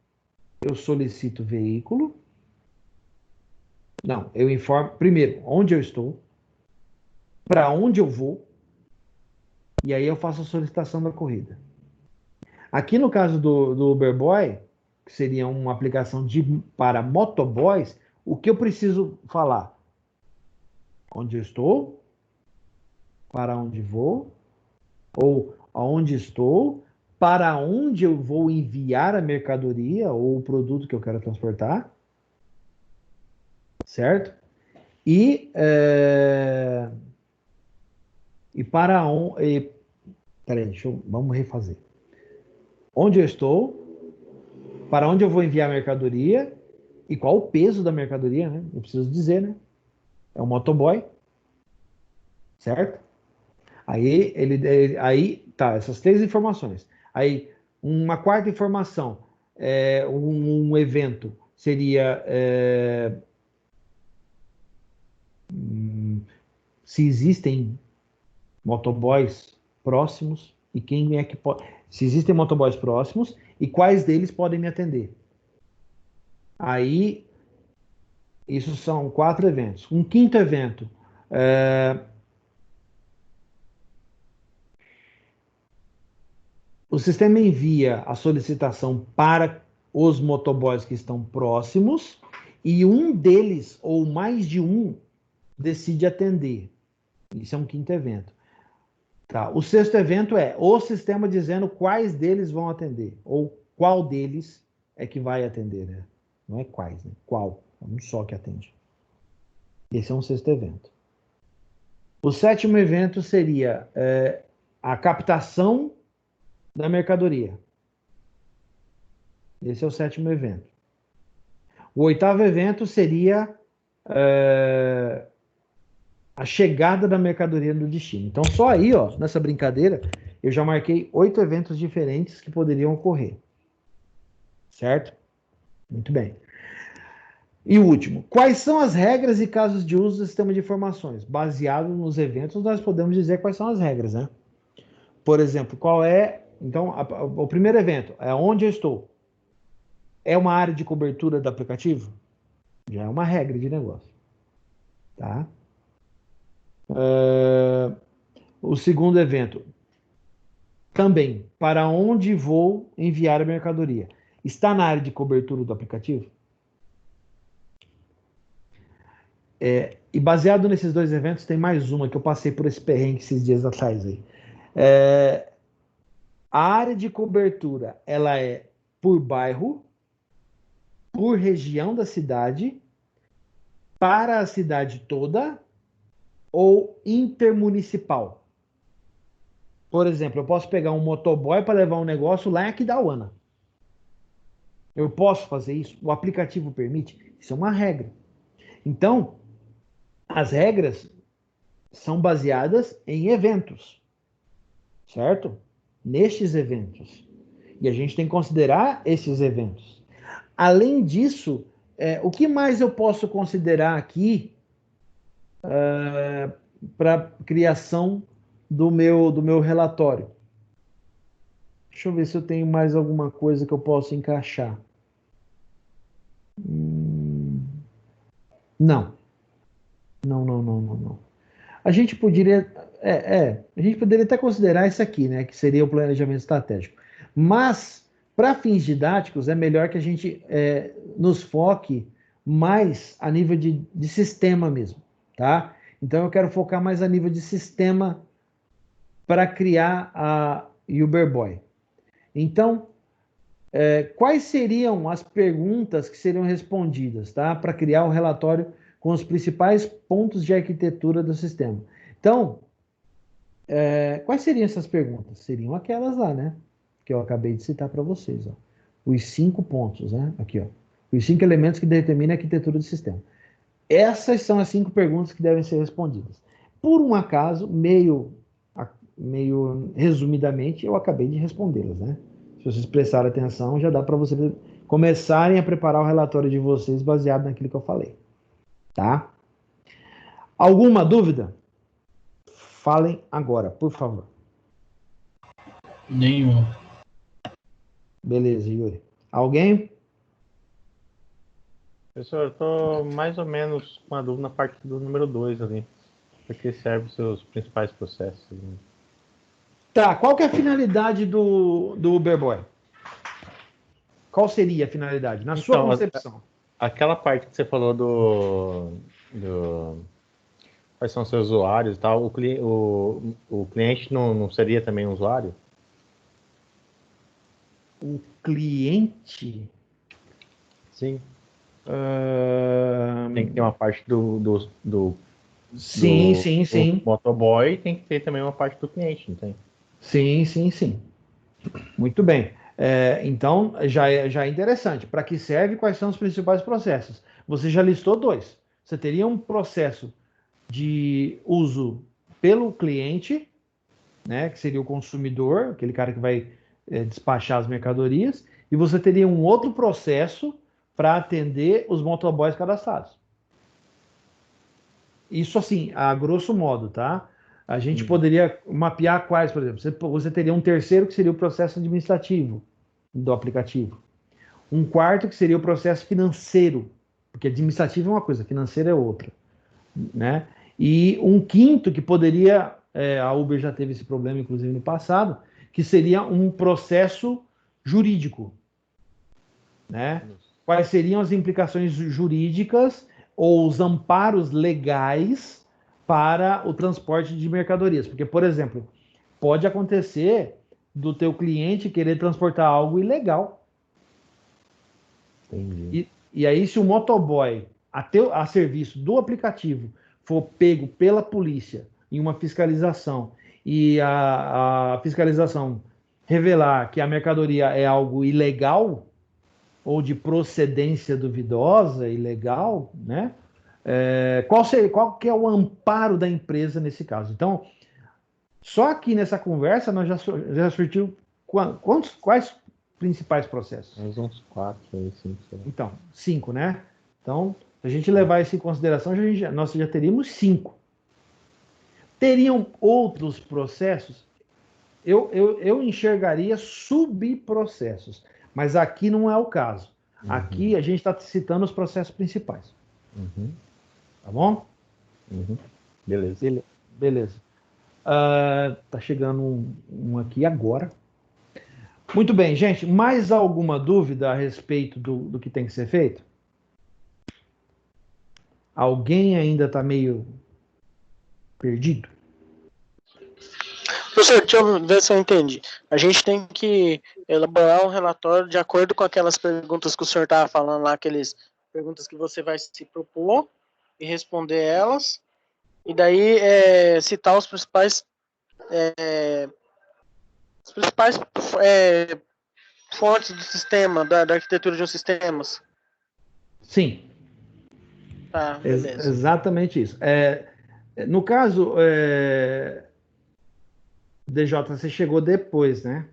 eu solicito veículo. Não, eu informo primeiro onde eu estou, para onde eu vou, e aí eu faço a solicitação da corrida. Aqui no caso do Uber Boy, que seria uma aplicação para motoboys, o que eu preciso falar? Onde eu estou, para onde vou, ou aonde estou, para onde eu vou enviar a mercadoria ou o produto que eu quero transportar, certo? E para onde... Peraí, vamos refazer. Onde eu estou, para onde eu vou enviar a mercadoria e qual o peso da mercadoria, né? Eu preciso dizer, né? É um motoboy, certo? Aí tá, essas três informações. Aí, uma quarta informação, um evento seria se existem motoboys próximos e quem é que pode... Se existem motoboys próximos e quais deles podem me atender. Aí, isso são 4 eventos. Um quinto evento, o sistema envia a solicitação para os motoboys que estão próximos e um deles, ou mais de um, decide atender. Isso é um quinto evento. Tá. O sexto evento é o sistema dizendo quais deles vão atender, ou qual deles é que vai atender, né? Não é quais, né? Qual. É um só que atende. Esse é um sexto evento. O sétimo evento seria a captação da mercadoria. Esse é o sétimo evento. O oitavo evento seria a chegada da mercadoria no destino. Então, só aí, ó, nessa brincadeira, eu já marquei 8 eventos diferentes que poderiam ocorrer. Certo? Muito bem. E o último, quais são as regras e casos de uso do sistema de informações? Baseado nos eventos, nós podemos dizer quais são as regras, né? Por exemplo, qual é... Então, o primeiro evento é onde eu estou. É uma área de cobertura do aplicativo? Já é uma regra de negócio. Tá? O segundo evento, também, para onde vou enviar a mercadoria? Está na área de cobertura do aplicativo? E baseado nesses dois eventos, tem mais uma que eu passei por esse perrengue esses dias atrás aí. A área de cobertura, ela é por bairro, por região da cidade, para a cidade toda ou intermunicipal. Por exemplo, eu posso pegar um motoboy para levar um negócio lá em Aquidauana. Eu posso fazer isso? O aplicativo permite? Isso é uma regra. Então, as regras são baseadas em eventos, certo? Nestes eventos. E a gente tem que considerar esses eventos. Além disso, o que mais eu posso considerar aqui para criação do meu relatório? Deixa eu ver se eu tenho mais alguma coisa que eu posso encaixar. Não. Não. A gente poderia, a gente poderia até considerar isso aqui, né, que seria o planejamento estratégico. Mas, para fins didáticos, é melhor que a gente nos foque mais a nível de sistema mesmo, tá? Então, eu quero focar mais a nível de sistema para criar a Uberboy. Então, quais seriam as perguntas que seriam respondidas, tá? Para criar um relatório com os principais pontos de arquitetura do sistema. Então, quais seriam essas perguntas? Seriam aquelas lá, né? Que eu acabei de citar para vocês, ó. Os 5 pontos, né? Aqui, ó. Os 5 elementos que determinam a arquitetura do sistema. Essas são as 5 perguntas que devem ser respondidas. Por um acaso, meio resumidamente, eu acabei de respondê-las, né? Se vocês prestarem atenção, já dá para vocês começarem a preparar o relatório de vocês baseado naquilo que eu falei. Tá? Alguma dúvida? Falem agora, por favor. Nenhum. Beleza, Yuri. Alguém? Professor, eu estou mais ou menos com a dúvida na parte do número 2 ali. Para que servem os seus principais processos? Tá, qual que é a finalidade do Uberboy? Qual seria a finalidade, na sua concepção? Aquela parte que você falou quais são os seus usuários e tal, o cliente não seria também um usuário? O cliente? Sim. Tem que ter uma parte do motoboy, tem que ter também uma parte do cliente, não tem? Sim. Muito bem. Então, já é interessante. Para que serve? Quais são os principais processos? Você já listou 2. Você teria um processo de uso pelo cliente, né, que seria o consumidor, aquele cara que vai despachar as mercadorias, e você teria um outro processo para atender os motoboys cadastrados. Isso assim, a grosso modo, tá? A gente poderia mapear quais, por exemplo, você teria um terceiro que seria o processo administrativo do aplicativo. Um quarto que seria o processo financeiro, porque administrativo é uma coisa, financeiro é outra, né? E um quinto que poderia, a Uber já teve esse problema, inclusive no passado, que seria um processo jurídico, né? Quais seriam as implicações jurídicas ou os amparos legais para o transporte de mercadorias? Porque, por exemplo, pode acontecer do teu cliente querer transportar algo ilegal. Entendi. E aí, se o motoboy a serviço do aplicativo for pego pela polícia em uma fiscalização e a fiscalização revelar que a mercadoria é algo ilegal ou de procedência duvidosa, ilegal, né? Qual que é o amparo da empresa nesse caso? Então, só aqui nessa conversa nós já surtiu quais principais processos? Uns 4, 5. Então, 5, né? Então, se a gente levar isso em consideração, nós já teríamos 5. Teriam outros processos? Eu enxergaria subprocessos, mas aqui não é o caso. Aqui a gente está citando os processos principais. Tá bom? Uhum. Beleza. Beleza. Tá chegando um aqui agora. Muito bem, gente. Mais alguma dúvida a respeito do que tem que ser feito? Alguém ainda está meio perdido? Professor, deixa eu ver se eu entendi. A gente tem que elaborar um relatório de acordo com aquelas perguntas que o senhor estava falando lá, aquelas perguntas que você vai se propor e responder elas. E daí citar os principais fontes do sistema, da arquitetura de um sistema. Sim. Tá, beleza. Exatamente isso. No caso, DJ, você chegou depois, né?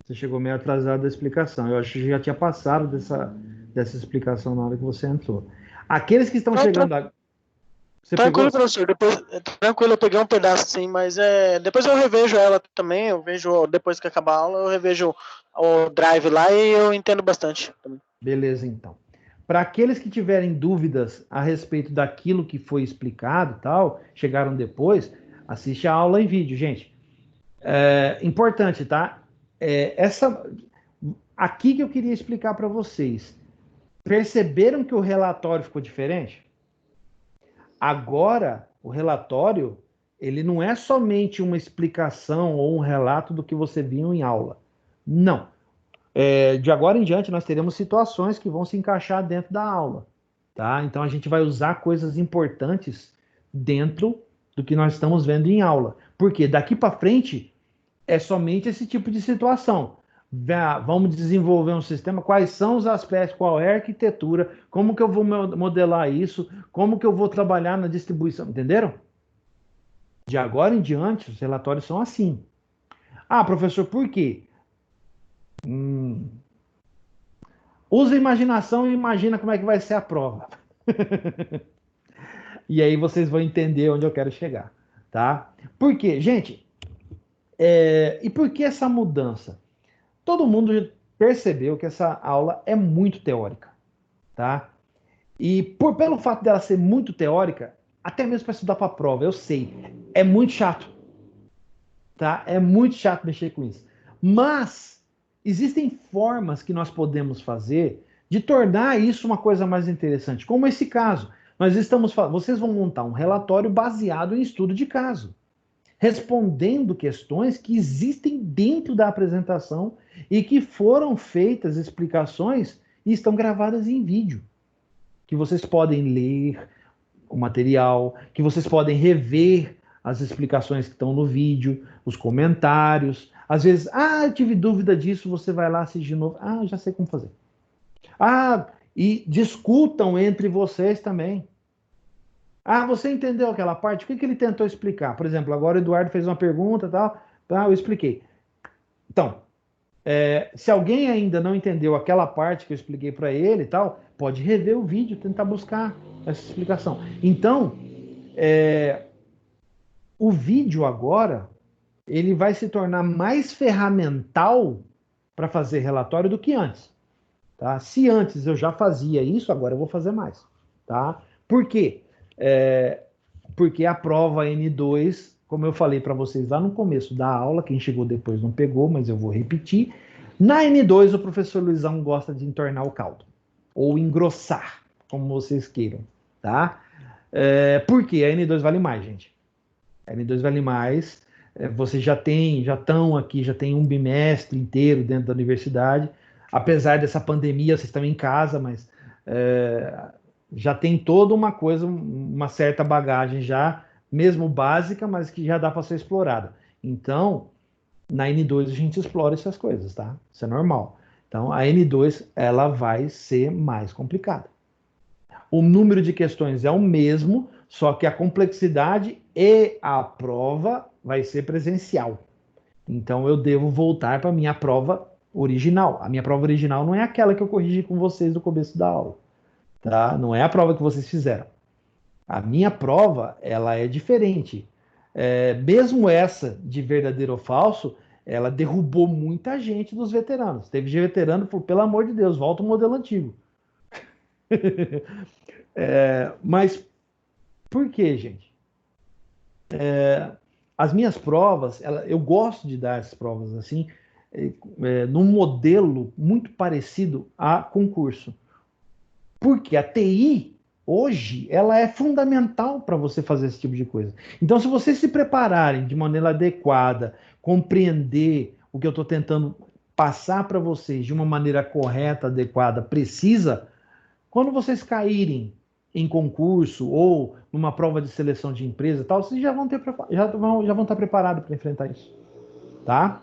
Você chegou meio atrasado da explicação. Eu acho que já tinha passado dessa explicação na hora que você entrou. Aqueles que estão chegando agora. Tranquilo, professor. Tranquilo, eu peguei um pedaço sim, mas depois eu revejo ela também. Eu vejo, depois que acabar a aula, eu revejo o drive lá e eu entendo bastante. Beleza, então. Para aqueles que tiverem dúvidas a respeito daquilo que foi explicado e tal, chegaram depois, assiste a aula em vídeo, gente. Importante, tá? Aqui que eu queria explicar para vocês. Perceberam que o relatório ficou diferente? Agora, o relatório, ele não é somente uma explicação ou um relato do que você viu em aula. Não. De agora em diante, nós teremos situações que vão se encaixar dentro da aula. Tá? Então, a gente vai usar coisas importantes dentro do que nós estamos vendo em aula. Porque daqui para frente, é somente esse tipo de situação. Vamos desenvolver um sistema, quais são os aspectos, qual é a arquitetura, como que eu vou modelar isso, como que eu vou trabalhar na distribuição, entenderam? De agora em diante, os relatórios são assim. Ah, professor, por quê? Usa a imaginação e imagina como é que vai ser a prova. E aí vocês vão entender onde eu quero chegar, tá? Por quê? Gente, e por que essa mudança? Todo mundo percebeu que essa aula é muito teórica, tá? E pelo fato dela ser muito teórica, até mesmo para estudar para a prova, eu sei, é muito chato, tá? É muito chato mexer com isso. Mas existem formas que nós podemos fazer de tornar isso uma coisa mais interessante, como esse caso. Vocês vão montar um relatório baseado em estudo de caso, respondendo questões que existem dentro da apresentação e que foram feitas explicações e estão gravadas em vídeo, que vocês podem ler o material, que vocês podem rever as explicações que estão no vídeo, os comentários. Às vezes, eu tive dúvida disso, você vai lá assistir de novo. Já sei como fazer. E discutam entre vocês também. Você entendeu aquela parte? O que ele tentou explicar? Por exemplo, agora o Eduardo fez uma pergunta e tal, eu expliquei. Então, se alguém ainda não entendeu aquela parte que eu expliquei para ele e tal, pode rever o vídeo, tentar buscar essa explicação. Então, o vídeo agora, ele vai se tornar mais ferramental para fazer relatório do que antes. Tá? Se antes eu já fazia isso, agora eu vou fazer mais. Tá? Por quê? Porque a prova N2, como eu falei para vocês lá no começo da aula, quem chegou depois não pegou, mas eu vou repetir. Na N2, o professor Luizão gosta de entornar o caldo, ou engrossar, como vocês queiram. Tá? Por quê? A N2 vale mais, gente. A N2 vale mais. Vocês já estão aqui, já tem um bimestre inteiro dentro da universidade. Apesar dessa pandemia, vocês estão em casa, mas já tem toda uma coisa, uma certa bagagem já, mesmo básica, mas que já dá para ser explorada. Então, na N2 a gente explora essas coisas, tá? Isso é normal. Então, a N2, ela vai ser mais complicada. O número de questões é o mesmo, só que a complexidade e a prova vai ser presencial. Então, eu devo voltar para a minha prova original. A minha prova original não é aquela que eu corrigi com vocês no começo da aula. Tá? Não é a prova que vocês fizeram. A minha prova, ela é diferente. Mesmo essa de verdadeiro ou falso, ela derrubou muita gente dos veteranos. Teve veterano, pelo amor de Deus, volta o modelo antigo. Mas Por quê, gente? As minhas provas, eu gosto de dar essas provas assim, num modelo muito parecido a concurso. Porque a TI, hoje, ela é fundamental para você fazer esse tipo de coisa. Então, se vocês se prepararem de maneira adequada, compreender o que eu estou tentando passar para vocês de uma maneira correta, adequada, precisa, quando vocês caírem em concurso ou numa prova de seleção de empresa, tal, vocês já vão estar preparados para enfrentar isso, tá?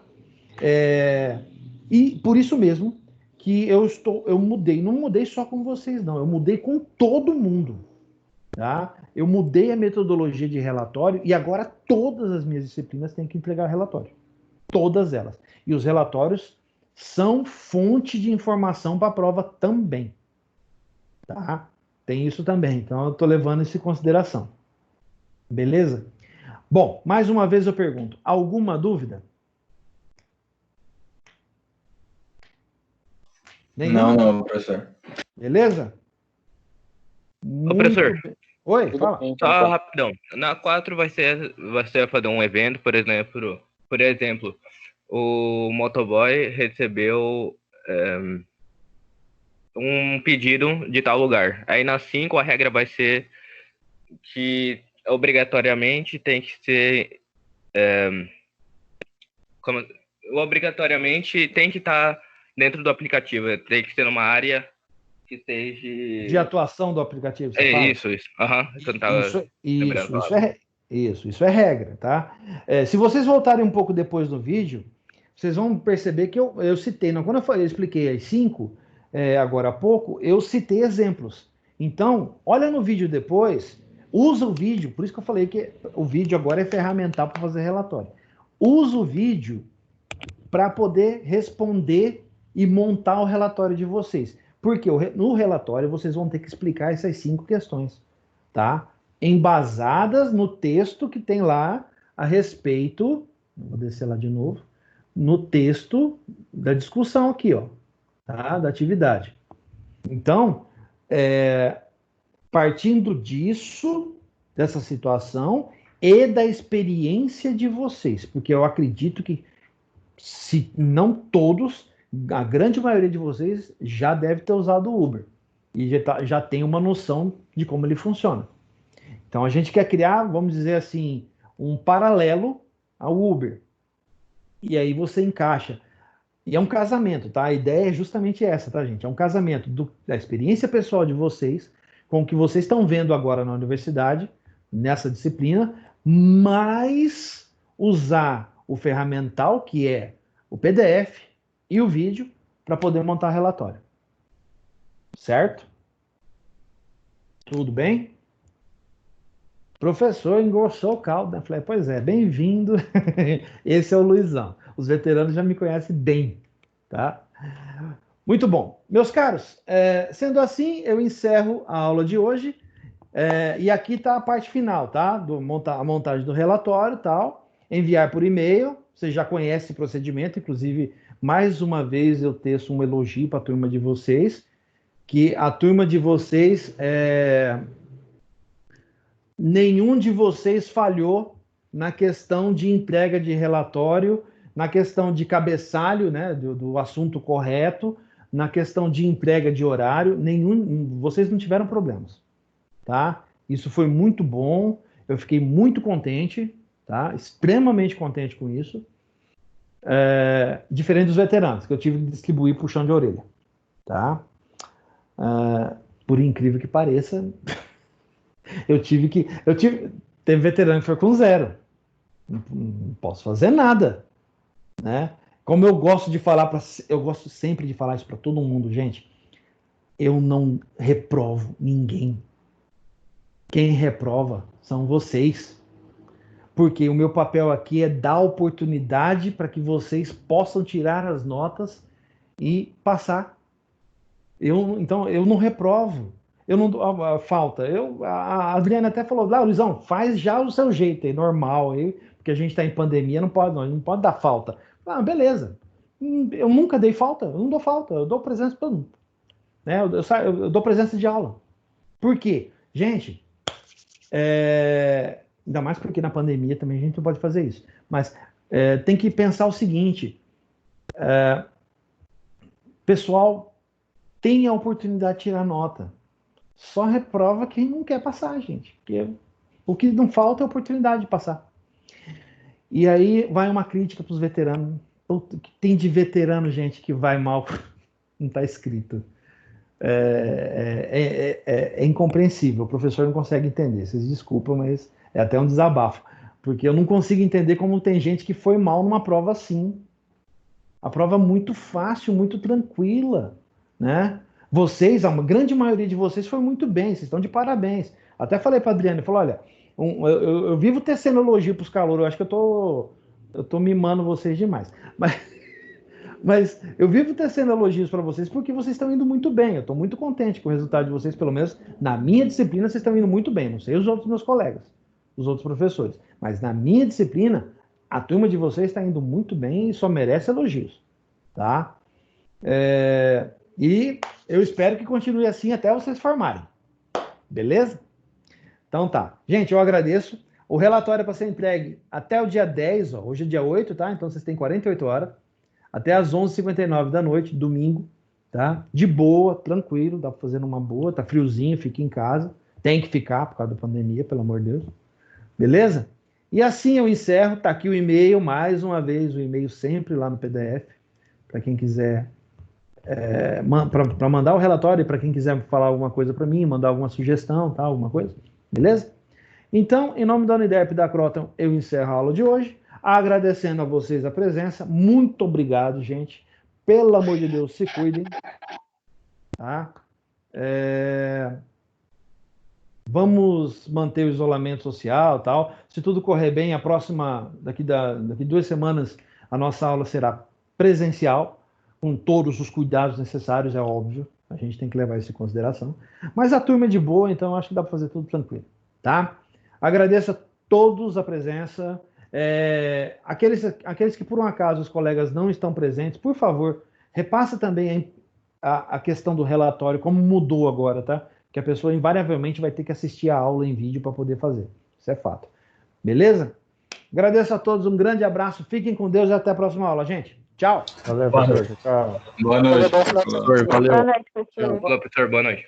E por isso mesmo que eu mudei, não mudei só com vocês, não, eu mudei com todo mundo, tá? Eu mudei a metodologia de relatório e agora todas as minhas disciplinas têm que entregar relatório, todas elas. E os relatórios são fonte de informação para a prova também, tá? Tem isso também, então eu estou levando isso em consideração. Beleza? Bom, mais uma vez eu pergunto, alguma dúvida? Nenhuma? Não, professor. Beleza? Ô, professor, Oi, Tudo fala. bem, então. só rapidão. Na 4 vai fazer um evento, por exemplo, o motoboy recebeu um pedido de tal lugar. Aí na 5 a regra vai ser que obrigatoriamente tem que ser obrigatoriamente tem que estar dentro do aplicativo, tem que ser numa área que esteja De atuação do aplicativo, você fala? Isso. Aham, eu não tava lembrando a palavra. Isso é regra, tá? Se vocês voltarem um pouco depois do vídeo, vocês vão perceber que eu citei, não, quando eu expliquei as 5, agora há pouco, eu citei exemplos. Então, olha no vídeo depois, usa o vídeo, por isso que eu falei que o vídeo agora é ferramental para fazer relatório. Usa o vídeo para poder responder e montar o relatório de vocês. Porque no relatório vocês vão ter que explicar essas 5 questões, tá? Embasadas no texto que tem lá a respeito, vou descer lá de novo, no texto da discussão aqui, ó, tá? Da atividade. Então, partindo disso, dessa situação e da experiência de vocês, porque eu acredito que, se não todos, a grande maioria de vocês já deve ter usado o Uber e já tem uma noção de como ele funciona. Então a gente quer criar, vamos dizer assim, um paralelo ao Uber. E aí você encaixa. E é um casamento, tá? A ideia é justamente essa, tá, gente? É um casamento da experiência pessoal de vocês com o que vocês estão vendo agora na universidade, nessa disciplina, mas usar o ferramental, que é o PDF e o vídeo, para poder montar relatório. Certo? Tudo bem? Professor, engrossou o caldo, né? Falei, pois é, bem-vindo. Esse é o Luizão. Os veteranos já me conhecem bem, tá? Muito bom. Meus caros, sendo assim, eu encerro a aula de hoje. E aqui está a parte final, tá? A montagem do relatório e tal. Enviar por e-mail. Você já conhece o procedimento, inclusive, mais uma vez eu teço um elogio para a turma de vocês, que a turma de vocês, nenhum de vocês falhou na questão de entrega de relatório, na questão de cabeçalho, né, do assunto correto, na questão de entrega de horário, vocês não tiveram problemas, tá? Isso foi muito bom, eu fiquei muito contente, tá? Extremamente contente com isso. Diferente dos veteranos, que eu tive que distribuir puxão de orelha, tá? Por incrível que pareça, teve veterano que foi com 0. Não posso fazer nada, né? Como eu gosto de falar, eu gosto sempre de falar isso para todo mundo, gente. Eu não reprovo ninguém. Quem reprova são vocês. Porque o meu papel aqui é dar oportunidade para que vocês possam tirar as notas e passar. Então, eu não reprovo. Eu não dou falta. A Adriana até falou, Luizão, faz já o seu jeito aí, normal, aí, porque a gente está em pandemia, não pode dar falta. Beleza. Eu nunca dei falta, eu não dou falta, eu dou presença para todo mundo. Né? Eu dou presença de aula. Por quê? Gente, Ainda mais porque na pandemia também a gente não pode fazer isso. Mas tem que pensar o seguinte, pessoal, tem a oportunidade de tirar nota. Só reprova quem não quer passar, gente. Porque o que não falta é a oportunidade de passar. E aí vai uma crítica para os veteranos. O que tem de veterano, gente, que vai mal, não está escrito. É incompreensível. O professor não consegue entender. Vocês desculpam, mas é até um desabafo. Porque eu não consigo entender como tem gente que foi mal numa prova assim. A prova muito fácil, muito tranquila, né? Vocês, a grande maioria de vocês foi muito bem, vocês estão de parabéns. Até falei para a Adriana, falou, olha, eu vivo tecendo elogio para os calouros, eu acho que eu tô mimando vocês demais. Mas eu vivo tecendo elogios para vocês porque vocês estão indo muito bem. Eu estou muito contente com o resultado de vocês, pelo menos na minha disciplina, vocês estão indo muito bem. Não sei os outros meus colegas, os outros professores. Mas na minha disciplina, a turma de vocês está indo muito bem e só merece elogios. Tá? E eu espero que continue assim até vocês formarem. Beleza? Então tá. Gente, eu agradeço. O relatório é para ser entregue até o dia 10, ó. Hoje é dia 8, tá? Então vocês têm 48 horas. Até às 11h59 da noite, domingo, tá? De boa, tranquilo, dá para fazer numa boa, tá friozinho, fica em casa. Tem que ficar por causa da pandemia, pelo amor de Deus. Beleza? E assim eu encerro, tá aqui o e-mail, mais uma vez, o e-mail sempre lá no PDF, para quem quiser, para mandar o relatório, para quem quiser falar alguma coisa para mim, mandar alguma sugestão, tá? Alguma coisa, beleza? Então, em nome da Unidep e da Croton, eu encerro a aula de hoje, agradecendo a vocês a presença. Muito obrigado, gente. Pelo amor de Deus, se cuidem. Tá? Vamos manter o isolamento social, tal. Se tudo correr bem, a próxima, daqui 2 semanas, a nossa aula será presencial, com todos os cuidados necessários, é óbvio. A gente tem que levar isso em consideração. Mas a turma é de boa, então acho que dá para fazer tudo tranquilo, tá? Agradeço a todos a presença. Aqueles que, por um acaso, os colegas não estão presentes, por favor, repassa também a questão do relatório, como mudou agora, tá? Que a pessoa invariavelmente vai ter que assistir a aula em vídeo para poder fazer. Isso é fato. Beleza? Agradeço a todos, um grande abraço, fiquem com Deus e até a próxima aula, gente. Tchau. Valeu, professor. Tchau. Boa noite, professor. Valeu. Boa noite, professor. Olá, professor. Boa noite.